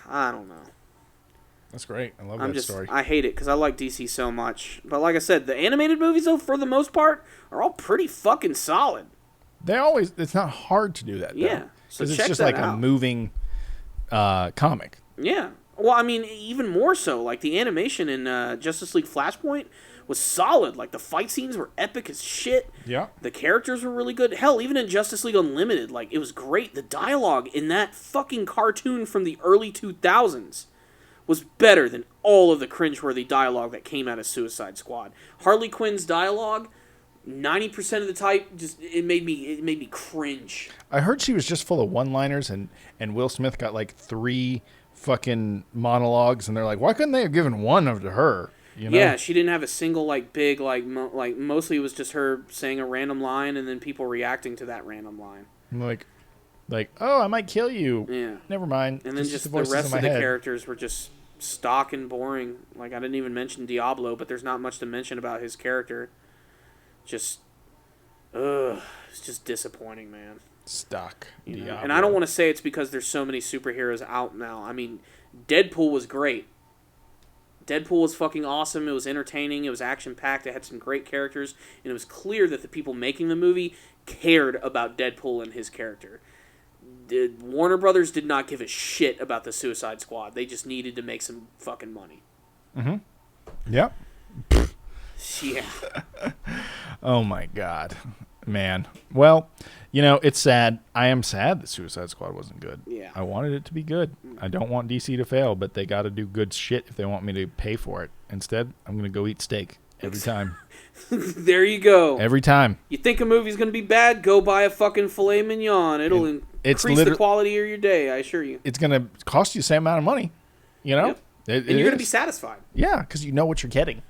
don't know. That's great. I love that story. I hate it because I like DC so much. But like I said, the animated movies, though, for the most part, are all pretty fucking solid. It's not hard to do that, though. Yeah. So Because check it's just that like out. a moving comic. Yeah. Well, I mean, even more so. Like, the animation in Justice League Flashpoint was solid. Like, the fight scenes were epic as shit. Yeah. The characters were really good. Hell, even in Justice League Unlimited, like, it was great. The dialogue in that fucking cartoon from the early 2000s was better than all of the cringeworthy dialogue that came out of Suicide Squad. Harley Quinn's dialogue, 90% of the type, just it made me cringe. I heard she was just full of one-liners, and Will Smith got like 3 fucking monologues, and they're like, why couldn't they have given one of to her? You know? Yeah, she didn't have a single like big like mostly it was just her saying a random line and then people reacting to that random line. Like, oh, I might kill you. Yeah. Never mind. And then just the voices rest in my of the head. characters were just stock and boring. Like, I didn't even mention Diablo, but there's not much to mention about his character. Just, it's just disappointing, man. Stock. You know? Diablo. And I don't want to say it's because there's so many superheroes out now. I mean, Deadpool was great. Deadpool was fucking awesome. It was entertaining. It was action-packed. It had some great characters. And it was clear that the people making the movie cared about Deadpool and his character. Warner Brothers did not give a shit about the Suicide Squad. They just needed to make some fucking money. Mm-hmm. Yep. Yeah. Oh, my God. Man. Well, you know, it's sad. I am sad that Suicide Squad wasn't good. Yeah. I wanted it to be good. I don't want DC to fail, but they got to do good shit if they want me to pay for it. Instead, I'm going to go eat steak every time. There you go. Every time. You think a movie's going to be bad? Go buy a fucking filet mignon. It'll increase the quality of your day, I assure you. It's going to cost you the same amount of money, you know? Yep. And you're going to be satisfied. Yeah, because you know what you're getting.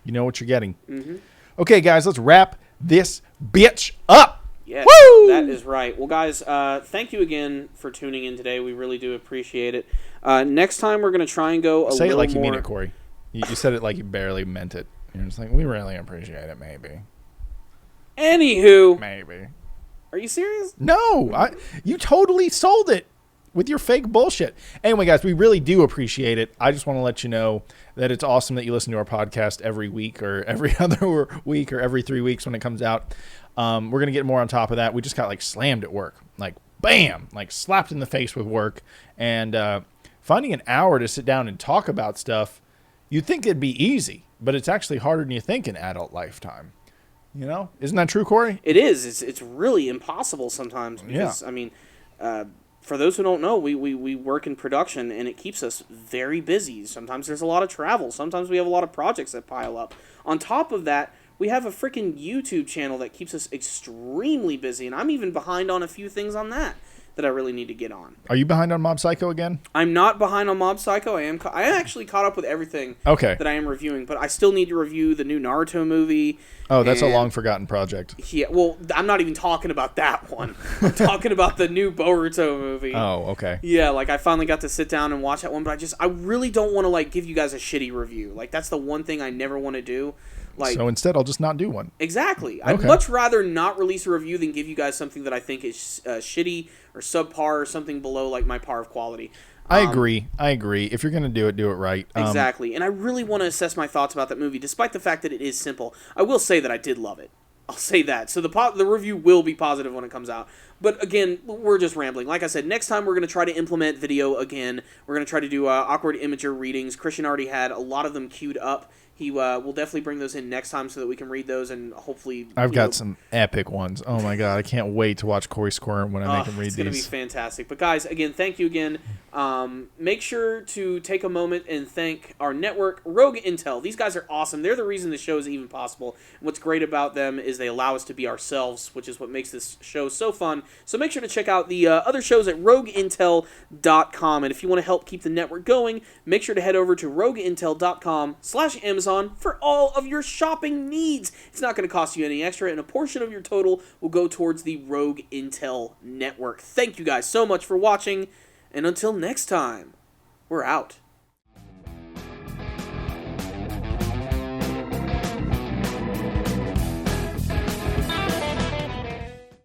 You know what you're getting. Mm-hmm. Okay, guys, let's wrap this bitch up. Yes, Woo! that is right. Well, guys, thank you again for tuning in today. We really do appreciate it. Next time, we're going to try and go a Say little it like more... you mean it, Corey. You said it like you barely meant it. You're just like, we really appreciate it, maybe. Anywho, Maybe. are you serious? No, you totally sold it with your fake bullshit. Anyway, guys, we really do appreciate it. I just want to let you know that it's awesome that you listen to our podcast every week or every other week or every 3 weeks when it comes out. We're going to get more on top of that. We just got like slammed at work, like bam, like slapped in the face with work. And finding an hour to sit down and talk about stuff, you'd think it'd be easy, but it's actually harder than you think in adult lifetime. You know? Isn't that true, Corey? It is. It's really impossible sometimes because, Yeah. I mean, for those who don't know, we work in production and it keeps us very busy. Sometimes there's a lot of travel. Sometimes we have a lot of projects that pile up. On top of that, we have a freaking YouTube channel that keeps us extremely busy, and I'm even behind on a few things on that I really need to get on. Are you behind on Mob Psycho again? I'm not behind on Mob Psycho. I am actually caught up with everything that I am reviewing, but I still need to review the new Naruto movie. Oh, that's a long-forgotten project. Yeah, well, I'm not even talking about that one. I'm talking about the new Boruto movie. Oh, okay. Yeah, like, I finally got to sit down and watch that one, but I really don't want to, like, give you guys a shitty review. Like, that's the one thing I never want to do. Like, so instead, I'll just not do one. Exactly. I'd much rather not release a review than give you guys something that I think is shitty or subpar or something below, like, my par of quality. I agree. If you're going to do it right. Exactly. And I really want to assess my thoughts about that movie, despite the fact that it is simple. I will say that I did love it. I'll say that. So the review will be positive when it comes out. But again, we're just rambling. Like I said, next time we're going to try to implement video again. We're going to try to do awkward imager readings. Christian already had a lot of them queued up. He will definitely bring those in next time so that we can read those and hopefully... I've got some epic ones. Oh my God, I can't wait to watch Corey squirm when I make him read it's these. It's going to be fantastic. But guys, again, thank you again. Make sure to take a moment and thank our network, Rogue Intel. These guys are awesome. They're the reason the show is even possible. And what's great about them is they allow us to be ourselves, which is what makes this show so fun. So make sure to check out the other shows at rogueintel.com. And if you want to help keep the network going, make sure to head over to rogueintel.com/Amazon for all of your shopping needs. It's not going to cost you any extra, and a portion of your total will go towards the Rogue Intel network. Thank you guys so much for watching, and until next time, we're out.